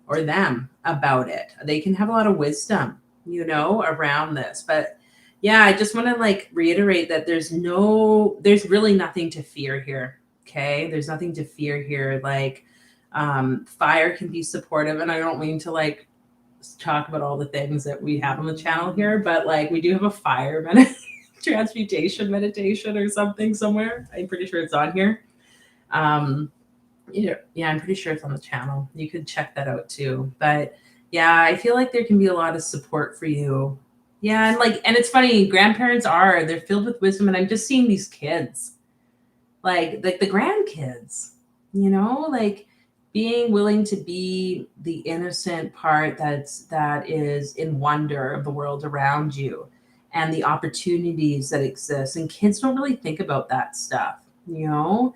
Speaker 1: or them about it. They can have a lot of wisdom, you know, around this. But yeah, I just want to like reiterate that there's really nothing to fear here. Okay. There's nothing to fear here. Like, fire can be supportive, and I don't mean to like talk about all the things that we have on the channel here, but like we do have a fire transmutation meditation or something somewhere. I'm pretty sure it's on here. Yeah, I'm pretty sure it's on the channel. You could check that out too. But yeah, I feel like there can be a lot of support for you. Yeah, and it's funny, grandparents they're filled with wisdom, and I'm just seeing these kids, like the grandkids, you know, like being willing to be the innocent part that is in wonder of the world around you and the opportunities that exist. And kids don't really think about that stuff, you know.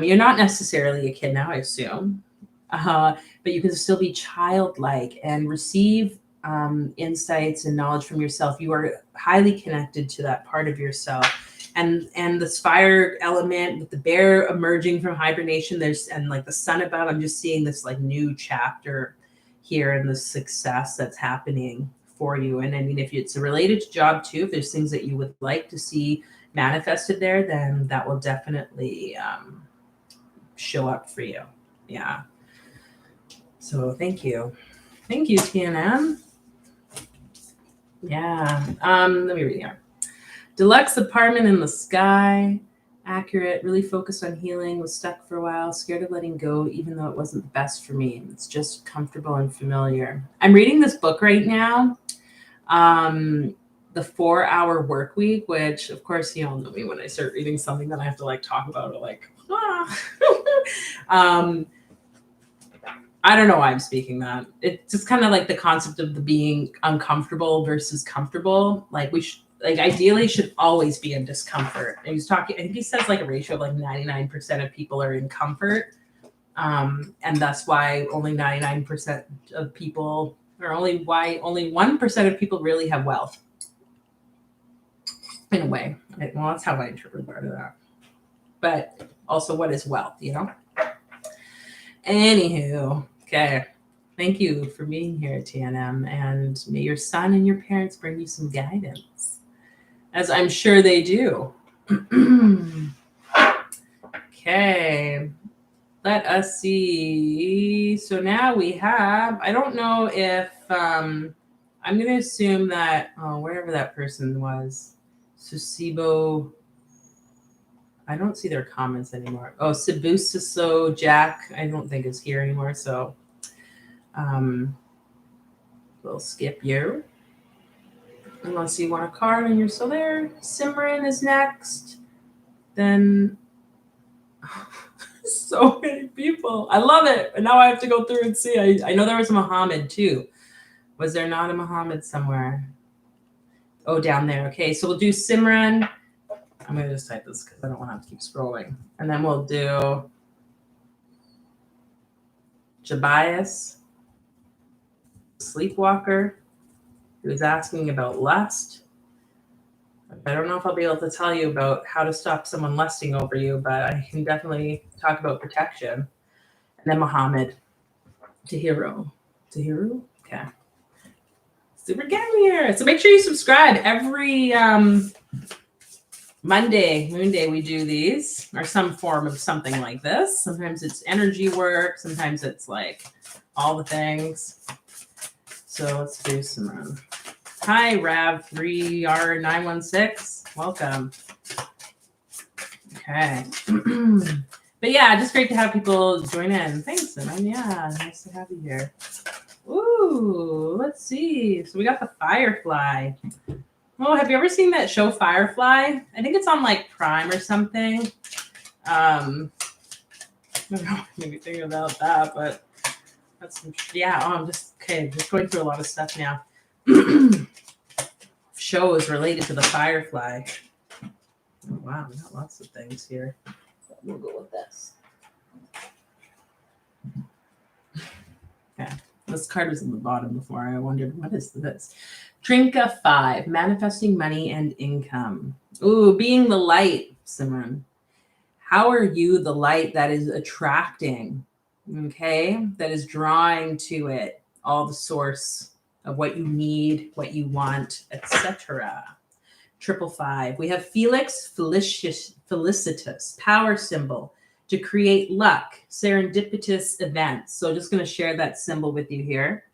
Speaker 1: You're not necessarily a kid now, I assume, but you can still be childlike and receive insights and knowledge from yourself. You are highly connected to that part of yourself. And this fire element with the bear emerging from hibernation, and like the sun above, I'm just seeing this like new chapter here and the success that's happening for you. And I mean, if it's related to job too, if there's things that you would like to see manifested there, then that will definitely show up for you. Yeah. So thank you, TNM. Yeah. Let me read here. Deluxe apartment in the sky. Accurate, really focused on healing, was stuck for a while, scared of letting go, even though it wasn't the best for me. It's just comfortable and familiar. I'm reading this book right now, The 4-Hour Work Week, which, of course, you all know me when I start reading something that I have to like talk about it, like, I don't know why I'm speaking that. It's just kind of like the concept of the being uncomfortable versus comfortable. Like we should, like ideally should always be in discomfort. And he's talking, I think he says like a ratio of like 99% of people are in comfort. And that's why only 99% of people, or only 1% of people really have wealth. In a way. Well, that's how I interpret part of that. But also, what is wealth, you know? Anywho, okay. Thank you for being here, TNM. And may your son and your parents bring you some guidance, as I'm sure they do. Okay. Let us see. So now we have, I don't know if, I'm going to assume that, wherever that person was, Susibo, I don't see their comments anymore. Oh, Sibusiso Jack, I don't think is here anymore. So we'll skip you. Unless you want a card and you're still there. Simran is next. Then so many people. I love it. And now I have to go through and see. I know there was a Muhammad too. Was there not a Muhammad somewhere? Oh, down there. Okay, so we'll do Simran. I'm going to just type this because I don't want to have to keep scrolling. And then we'll do Jabias, Sleepwalker, who is asking about lust. I don't know if I'll be able to tell you about how to stop someone lusting over you, but I can definitely talk about protection. And then Muhammad, Tahiro. Tahiro? Okay. Super getting here. So make sure you subscribe. Every Monday, Moonday, we do these, or some form of something like this. Sometimes it's energy work. Sometimes it's like all the things. So let's do some. Hi, Rav3R916. Welcome. Okay. But yeah, just great to have people join in. Thanks, Simon. Yeah, nice to have you here. Ooh, let's see. So we got the Firefly. Oh, have you ever seen that show Firefly? I think it's on like Prime or something. I don't know anything about that, but that's yeah. Oh, I'm just going through a lot of stuff now. Shows related to the Firefly. Oh, wow, we got lots of things here. We'll go with this. Okay, this card was in the bottom before. I wondered, what is this? Trinka 5, manifesting money and income. Ooh, being the light, Simran. How are you the light that is attracting, okay? That is drawing to it all the source of what you need, what you want, etc. 555. We have Felix Felicitus, power symbol, to create luck, serendipitous events. So just going to share that symbol with you here.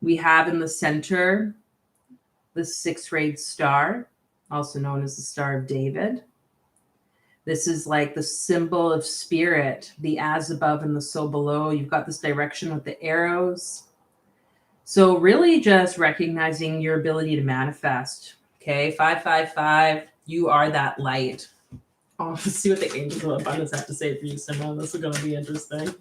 Speaker 1: We have in the center the 6-rayed star, also known as the Star of David. This is like the symbol of spirit, the as above and the so below. You've got this direction with the arrows. So really just recognizing your ability to manifest. Okay, 555, you are that light. Oh, let's see what the angels of abundance have to say for you, Simran. This is going to be interesting.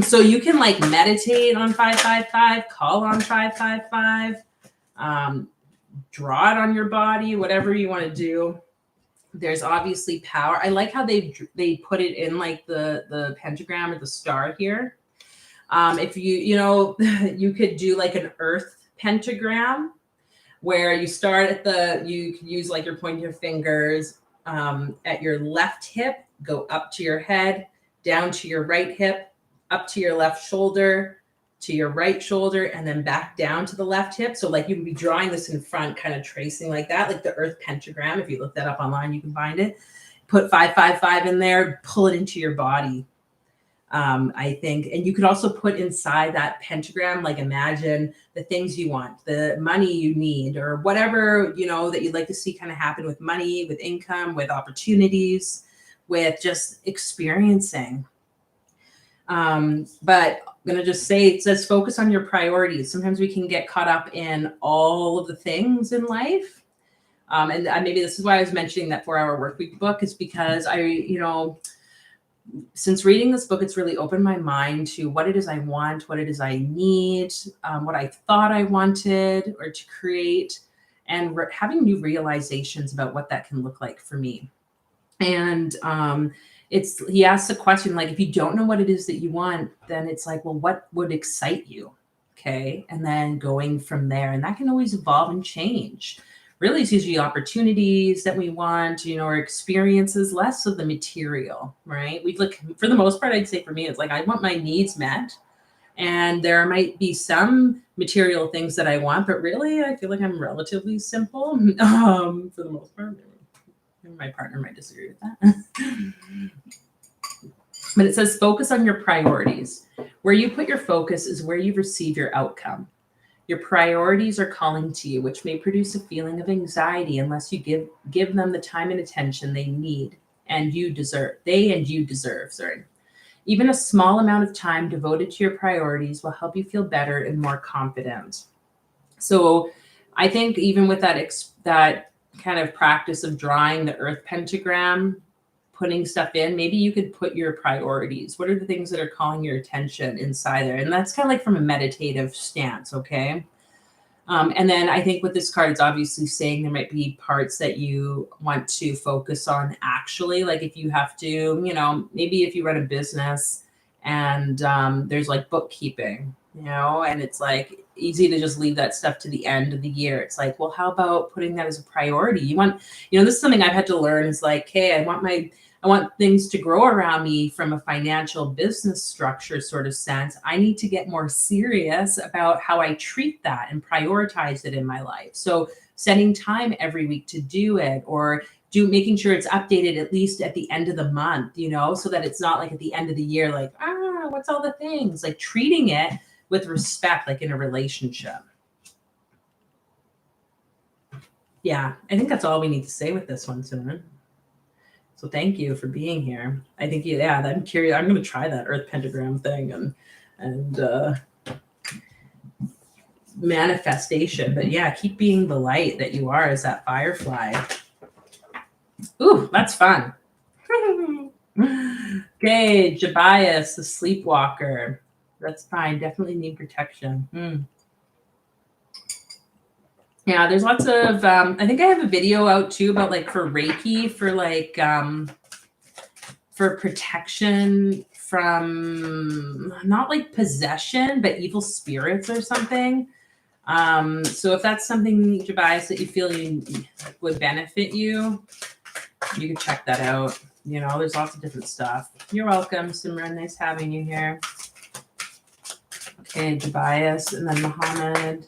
Speaker 1: So you can like meditate on 555, call on 555, draw it on your body, whatever you want to do. There's obviously power. I like how they put it in like the pentagram or the star here. If you could do like an earth pentagram where you start at you can use like your pointer fingers at your left hip, go up to your head, down to your right hip, up to your left shoulder, to your right shoulder, and then back down to the left hip. So like you would be drawing this in front, kind of tracing like that, like the earth pentagram. If you look that up online, you can find it. Put 555 in there, pull it into your body. I think, and you could also put inside that pentagram, like imagine the things you want, the money you need, or whatever, you know, that you'd like to see kind of happen with money, with income, with opportunities, with just experiencing. But I'm going to just say, it says focus on your priorities. Sometimes we can get caught up in all of the things in life. And maybe this is why I was mentioning that 4-Hour Workweek book, is because since reading this book, it's really opened my mind to what it is I want, what it is I need, what I thought I wanted or to create, and having new realizations about what that can look like for me. And he asks a question like, if you don't know what it is that you want, then it's like, well, what would excite you? Okay. And then going from there, and that can always evolve and change. Really, it's usually opportunities that we want, or experiences, less of the material, right? We look, for the most part, I'd say for me, it's like, I want my needs met. And there might be some material things that I want, but really, I feel like I'm relatively simple for the most part. My partner might disagree with that. But it says, focus on your priorities. Where you put your focus is where you receive your outcome. Your priorities are calling to you, which may produce a feeling of anxiety unless you give them the time and attention they need and you deserve. Even a small amount of time devoted to your priorities will help you feel better and more confident. So I think even with that kind of practice of drawing the earth pentagram, putting stuff in, maybe you could put your priorities. What are the things that are calling your attention inside there? And that's kind of like from a meditative stance, okay? And then I think with this card, it's obviously saying there might be parts that you want to focus on actually. Like if you have to, maybe if you run a business and there's like bookkeeping, and it's like easy to just leave that stuff to the end of the year. It's like, well, how about putting that as a priority? You want, this is something I've had to learn is like, hey, I want things to grow around me from a financial business structure sort of sense. I need to get more serious about how I treat that and prioritize it in my life. So setting time every week to do it, or making sure it's updated at least at the end of the month, so that it's not like at the end of the year, like, what's all the things, like treating it with respect, like in a relationship. Yeah, I think that's all we need to say with this one, Simran. So thank you for being here. I think, I'm curious. I'm going to try that earth pentagram thing and manifestation. But yeah, keep being the light that you are as that firefly. Ooh, that's fun. Okay, Jabias, the sleepwalker. That's fine. Definitely need protection. Yeah, there's lots of, I think I have a video out too about like for Reiki, for like, for protection from not like possession, but evil spirits or something. So if that's something, Jabias, that you feel would benefit you, you can check that out. There's lots of different stuff. You're welcome, Simran. Nice having you here. Okay, Jabias, and then Muhammad.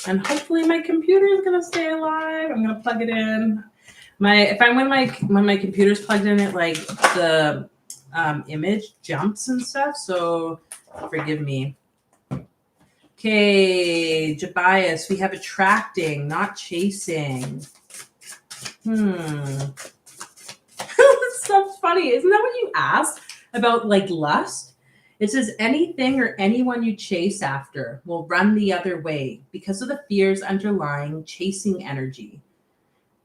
Speaker 1: And hopefully my computer is gonna stay alive. I'm gonna plug it in. When my computer's plugged in, it like the image jumps and stuff. So forgive me. Okay, Jabias, we have attracting, not chasing. That's so funny. Isn't that what you asked about, like lust? It says anything or anyone you chase after will run the other way because of the fears underlying chasing energy.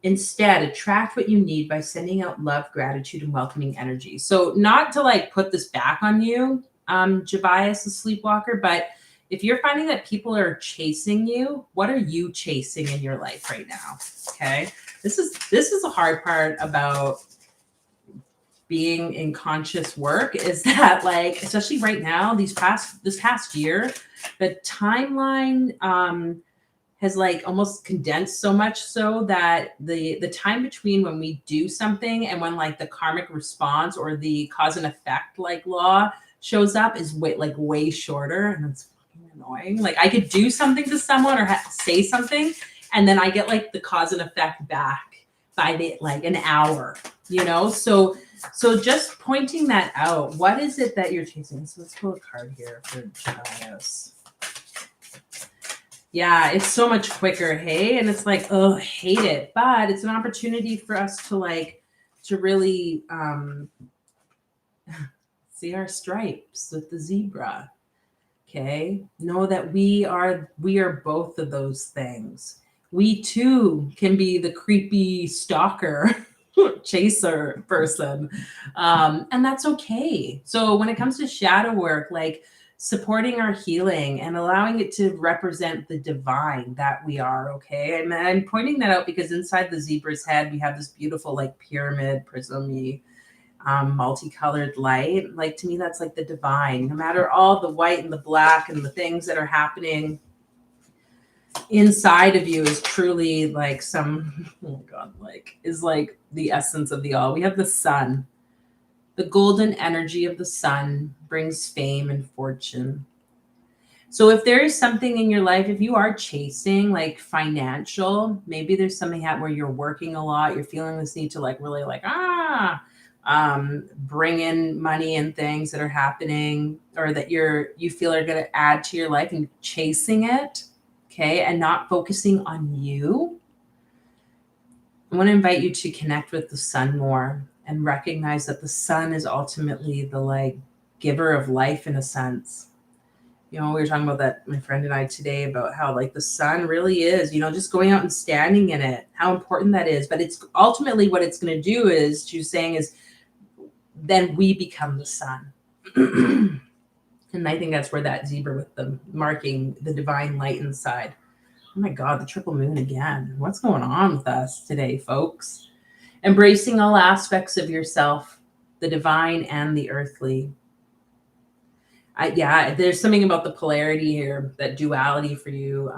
Speaker 1: Instead, attract what you need by sending out love, gratitude, and welcoming energy. So not to like put this back on you, Jabias, the sleepwalker, but if you're finding that people are chasing you, what are you chasing in your life right now? Okay. This is a hard part about being in conscious work, is that like, especially right now, this past year, the timeline has like almost condensed so much so that the time between when we do something and when like the karmic response or the cause and effect like law shows up is way shorter, and it's fucking annoying. Like I could do something to someone or say something, and then I get like the cause and effect back by like an hour. you know? So just pointing that out. What is it that you're chasing? So let's pull a card here for Jonas. Yeah, it's so much quicker, hey? And it's like, oh, I hate it. But it's an opportunity for us to like, to really see our stripes with the zebra. Okay. Know that we are both of those things. We too can be the creepy stalker chaser person. And that's okay. So when it comes to shadow work, like supporting our healing and allowing it to represent the divine that we are, okay? And I'm pointing that out because inside the zebra's head, we have this beautiful like pyramid prism-y multicolored light. Like to me, that's like the divine. No matter all the white and the black and the things that are happening inside of you is truly like some, oh my God, like is like the essence of the all. We have the sun. The golden energy of the sun brings fame and fortune. So if there is something in your life, if you are chasing like financial, maybe there's something where you're working a lot, you're feeling this need to like really like, bring in money and things that are happening or that you feel are going to add to your life and chasing it, okay, and not focusing on you. I want to invite you to connect with the sun more and recognize that the sun is ultimately the like giver of life in a sense. You know, we were talking about that, my friend and I today, about how like the sun really is, you know, just going out and standing in it, how important that is. But it's ultimately what it's going to do is, she's saying, is then we become the sun. And I think that's where that zebra with the marking the divine light inside. Oh my God, the triple moon again. What's going on with us today, folks? Embracing all aspects of yourself, the divine and the earthly. Yeah, there's something about the polarity here, that duality for you,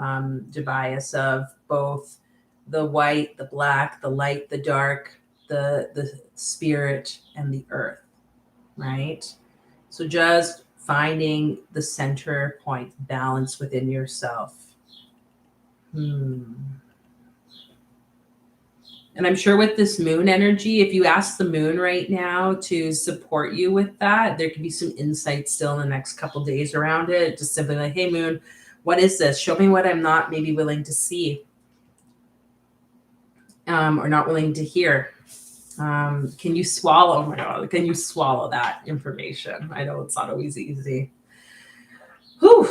Speaker 1: Tobias, of both the white, the black, the light, the dark, the spirit, and the earth, right? So just finding the center point, balance within yourself. And I'm sure with this moon energy, if you ask the moon right now to support you with that, there could be some insight still in the next couple days around it. Just simply like, hey, moon, what is this? Show me what I'm not maybe willing to see or not willing to hear. Can you swallow? Oh my God, can you swallow that information? I know it's not always easy. Whew.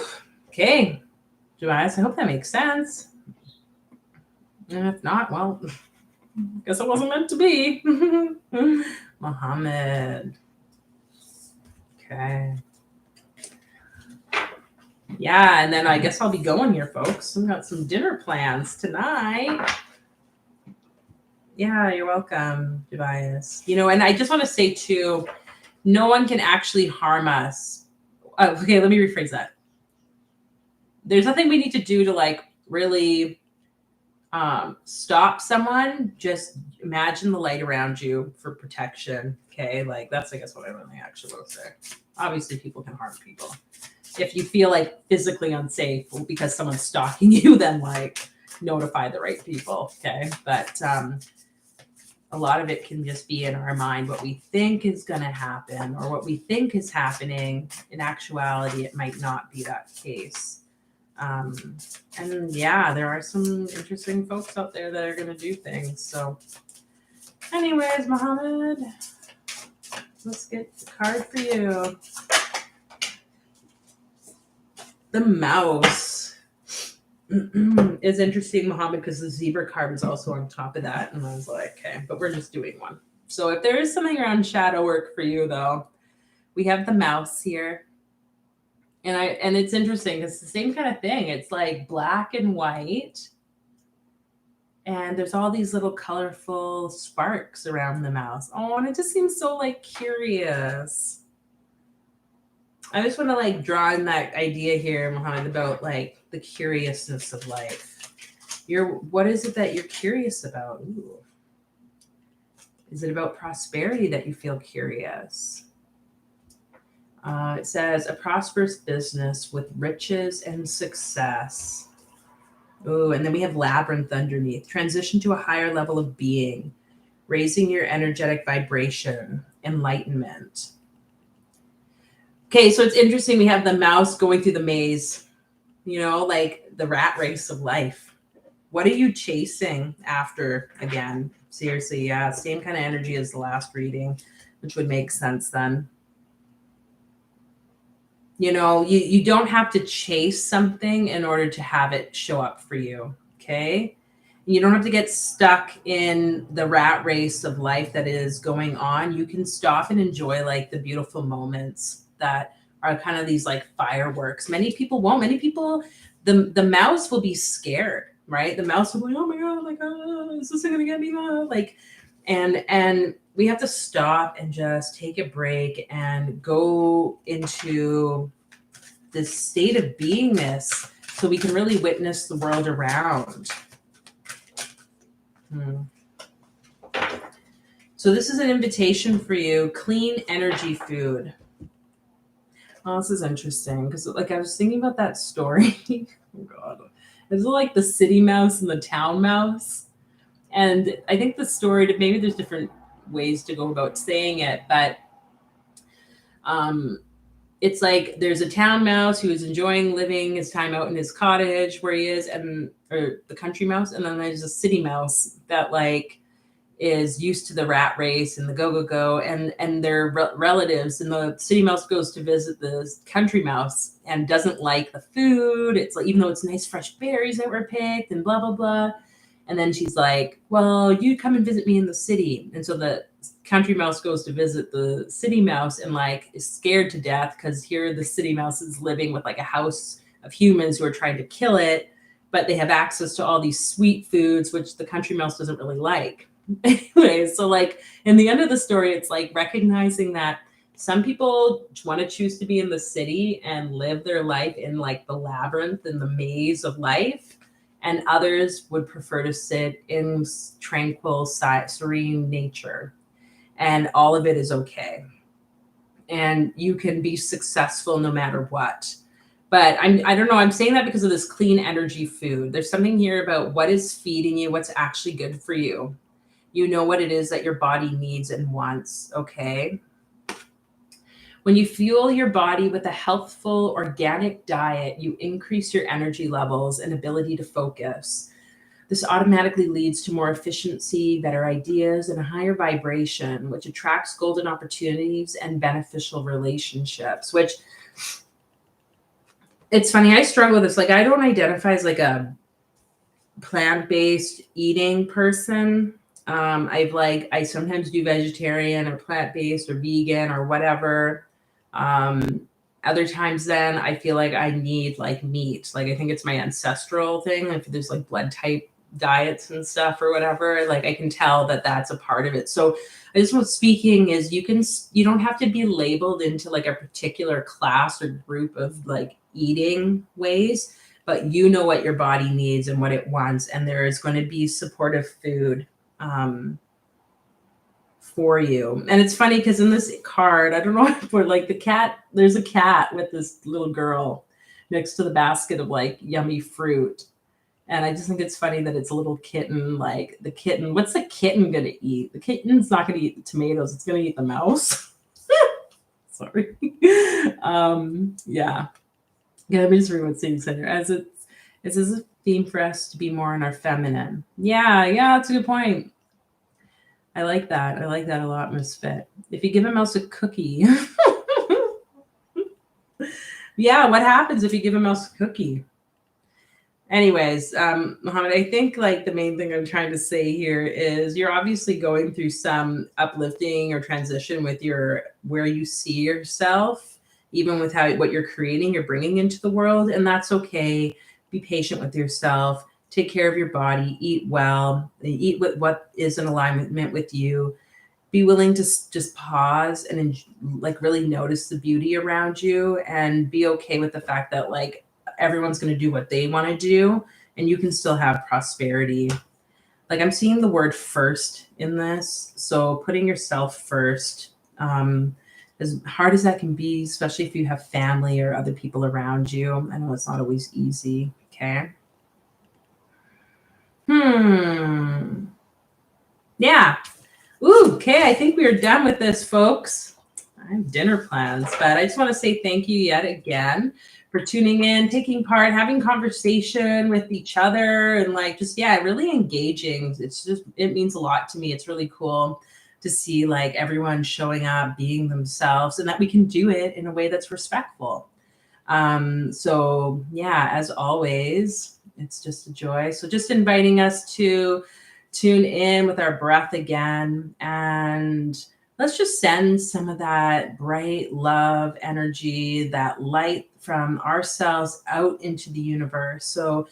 Speaker 1: Okay. Tobias, I hope that makes sense. And if not, well, guess it wasn't meant to be. Muhammad. Okay. Yeah, and then I guess I'll be going here, folks. I've got some dinner plans tonight. Yeah, you're welcome, Tobias. You know, and I just want to say too, no one can actually harm us. Okay, let me rephrase that. There's nothing we need to do to like really stop someone. Just imagine the light around you for protection. Okay, like that's I guess what I really actually will say. Obviously, people can harm people. If you feel like physically unsafe because someone's stalking you, then like notify the right people. Okay, but a lot of it can just be in our mind what we think is going to happen or what we think is happening. In actuality, it might not be that case. And yeah, there are some interesting folks out there that are going to do things. So anyways, Mohammed, let's get the card for you. The mouse is interesting, Mohammed, because the zebra card was also on top of that. And I was like, okay, but we're just doing one. So if there is something around shadow work for you, though, we have the mouse here. And it's interesting. It's the same kind of thing. It's like black and white. And there's all these little colorful sparks around the mouse. Oh, and it just seems so like curious. I just want to like draw in that idea here, Mohammed, about like the curiousness of life. What is it that you're curious about? Ooh. Is it about prosperity that you feel curious? It says a prosperous business with riches and success. Oh, and then we have labyrinth underneath. Transition to a higher level of being. raising your energetic vibration, enlightenment. Okay, so it's interesting. We have the mouse going through the maze, like the rat race of life. What are you chasing after again? Seriously, yeah, same kind of energy as the last reading, which would make sense then. You don't have to chase something in order to have it show up for you, okay? You don't have to get stuck in the rat race of life that is going on. You can stop and enjoy like the beautiful moments that are kind of these like fireworks. Many people won't. Many people, the mouse will be scared, right? The mouse will be, oh my God, like, is this going to get me? Like, and we have to stop and just take a break and go into this state of beingness so we can really witness the world around. So this is an invitation for you, clean energy food. Oh, this is interesting because like I was thinking about that story. Oh God. It's like the city mouse and the town mouse. And I think the story, maybe there's different ways to go about saying it, but it's like there's a town mouse who is enjoying living his time out in his cottage where he is, or the country mouse, and then there's a city mouse that like is used to the rat race and the go, and their relatives, and the city mouse goes to visit the country mouse and doesn't like the food. It's like, even though it's nice fresh berries that were picked and blah, blah, blah. And then she's like, well, you come and visit me in the city. And so the country mouse goes to visit the city mouse and like is scared to death because here the city mouse is living with like a house of humans who are trying to kill it, but they have access to all these sweet foods, which the country mouse doesn't really like. Anyway, so like in the end of the story, it's like recognizing that some people want to choose to be in the city and live their life in like the labyrinth and the maze of life, and others would prefer to sit in tranquil, serene nature, and all of it is okay. And you can be successful no matter what. But I don't know, I'm saying that because of this clean energy food. There's something here about what is feeding you, what's actually good for you. You know what it is that your body needs and wants, okay? When you fuel your body with a healthful, organic diet, you increase your energy levels and ability to focus. This automatically leads to more efficiency, better ideas, and a higher vibration, which attracts golden opportunities and beneficial relationships, which it's funny, I struggle with this. Like, I don't identify as like a plant-based eating person. I sometimes do vegetarian or plant-based or vegan or whatever. Other times then I feel like I need like meat. Like, I think it's my ancestral thing. If there's like blood type diets and stuff or whatever, like I can tell that that's a part of it. So I just want speaking is you don't have to be labeled into like a particular class or group of like eating ways, but you know what your body needs and what it wants. And there is going to be supportive food for you. And it's funny because in this card, I don't know for like the cat, there's a cat with this little girl next to the basket of like yummy fruit. And I just think it's funny that it's a little kitten, like the kitten. What's the kitten going to eat? The kitten's not going to eat the tomatoes. It's going to eat the mouse. Sorry. Yeah. Yeah, let me just read what's saying center. As it's a theme for us to be more in our feminine. Yeah, that's a good point. I like that. I like that a lot, Misfit. If you give a mouse a cookie. Yeah, what happens if you give a mouse a cookie? Anyways, Mohammed, I think like the main thing I'm trying to say here is you're obviously going through some uplifting or transition with where you see yourself, even with what you're creating, you're bringing into the world, and that's okay. Be patient with yourself. Take care of your body. Eat well. Eat with what is in alignment with you. Be willing to just pause and like really notice the beauty around you, and be okay with the fact that like everyone's going to do what they want to do, and you can still have prosperity. Like, I'm seeing the word first in this. So putting yourself first, as hard as that can be, especially if you have family or other people around you. I know it's not always easy. Okay. Yeah. Ooh, okay, I think we are done with this, folks. I have dinner plans, but I just want to say thank you yet again for tuning in, taking part, having conversation with each other, and like just, yeah, really engaging. It's just, it means a lot to me. It's really cool to see like everyone showing up, being themselves, and that we can do it in a way that's respectful. So yeah, as always, it's just a joy. So just inviting us to tune in with our breath again, and let's just send some of that bright love energy, that light from ourselves out into the universe. So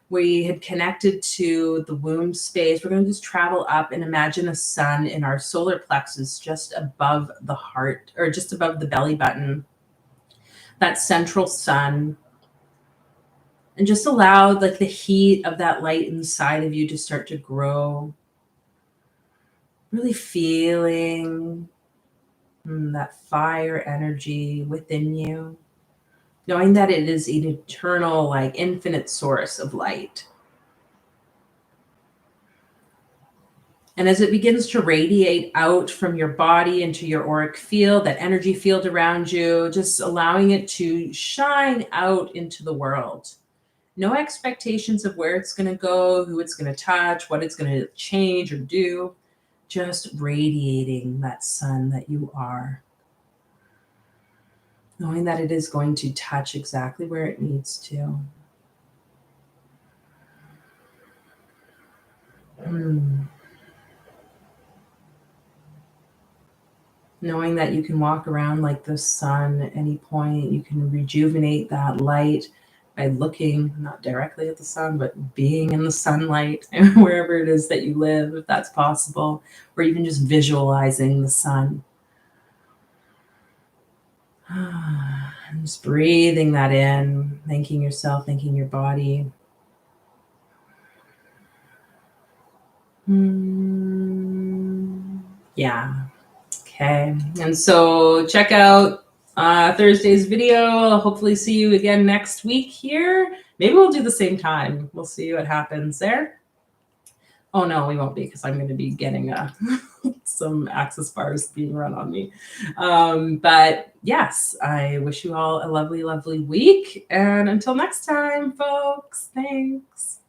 Speaker 1: we had connected to the womb space. We're going to just travel up and imagine a sun in our solar plexus just above the heart, or just above the belly button, that central sun. And just allow like the heat of that light inside of you to start to grow. Really feeling that fire energy within you, knowing that it is an eternal, like infinite source of light. And as it begins to radiate out from your body into your auric field, that energy field around you, just allowing it to shine out into the world. No expectations of where it's going to go, who it's going to touch, what it's going to change or do. Just radiating that sun that you are. Knowing that it is going to touch exactly where it needs to. Knowing that you can walk around like the sun at any point. You can rejuvenate that light by looking not directly at the sun, but being in the sunlight wherever it is that you live, if that's possible, or even just visualizing the sun. And just breathing that in, thanking yourself, thanking your body. Yeah. Okay. And so check out Thursday's video. I'll hopefully see you again next week here. Maybe we'll do the same time. We'll see what happens there. Oh no, we won't be, because I'm going to be getting some access bars being run on me. But yes, I wish you all a lovely, lovely week. And until next time, folks, thanks.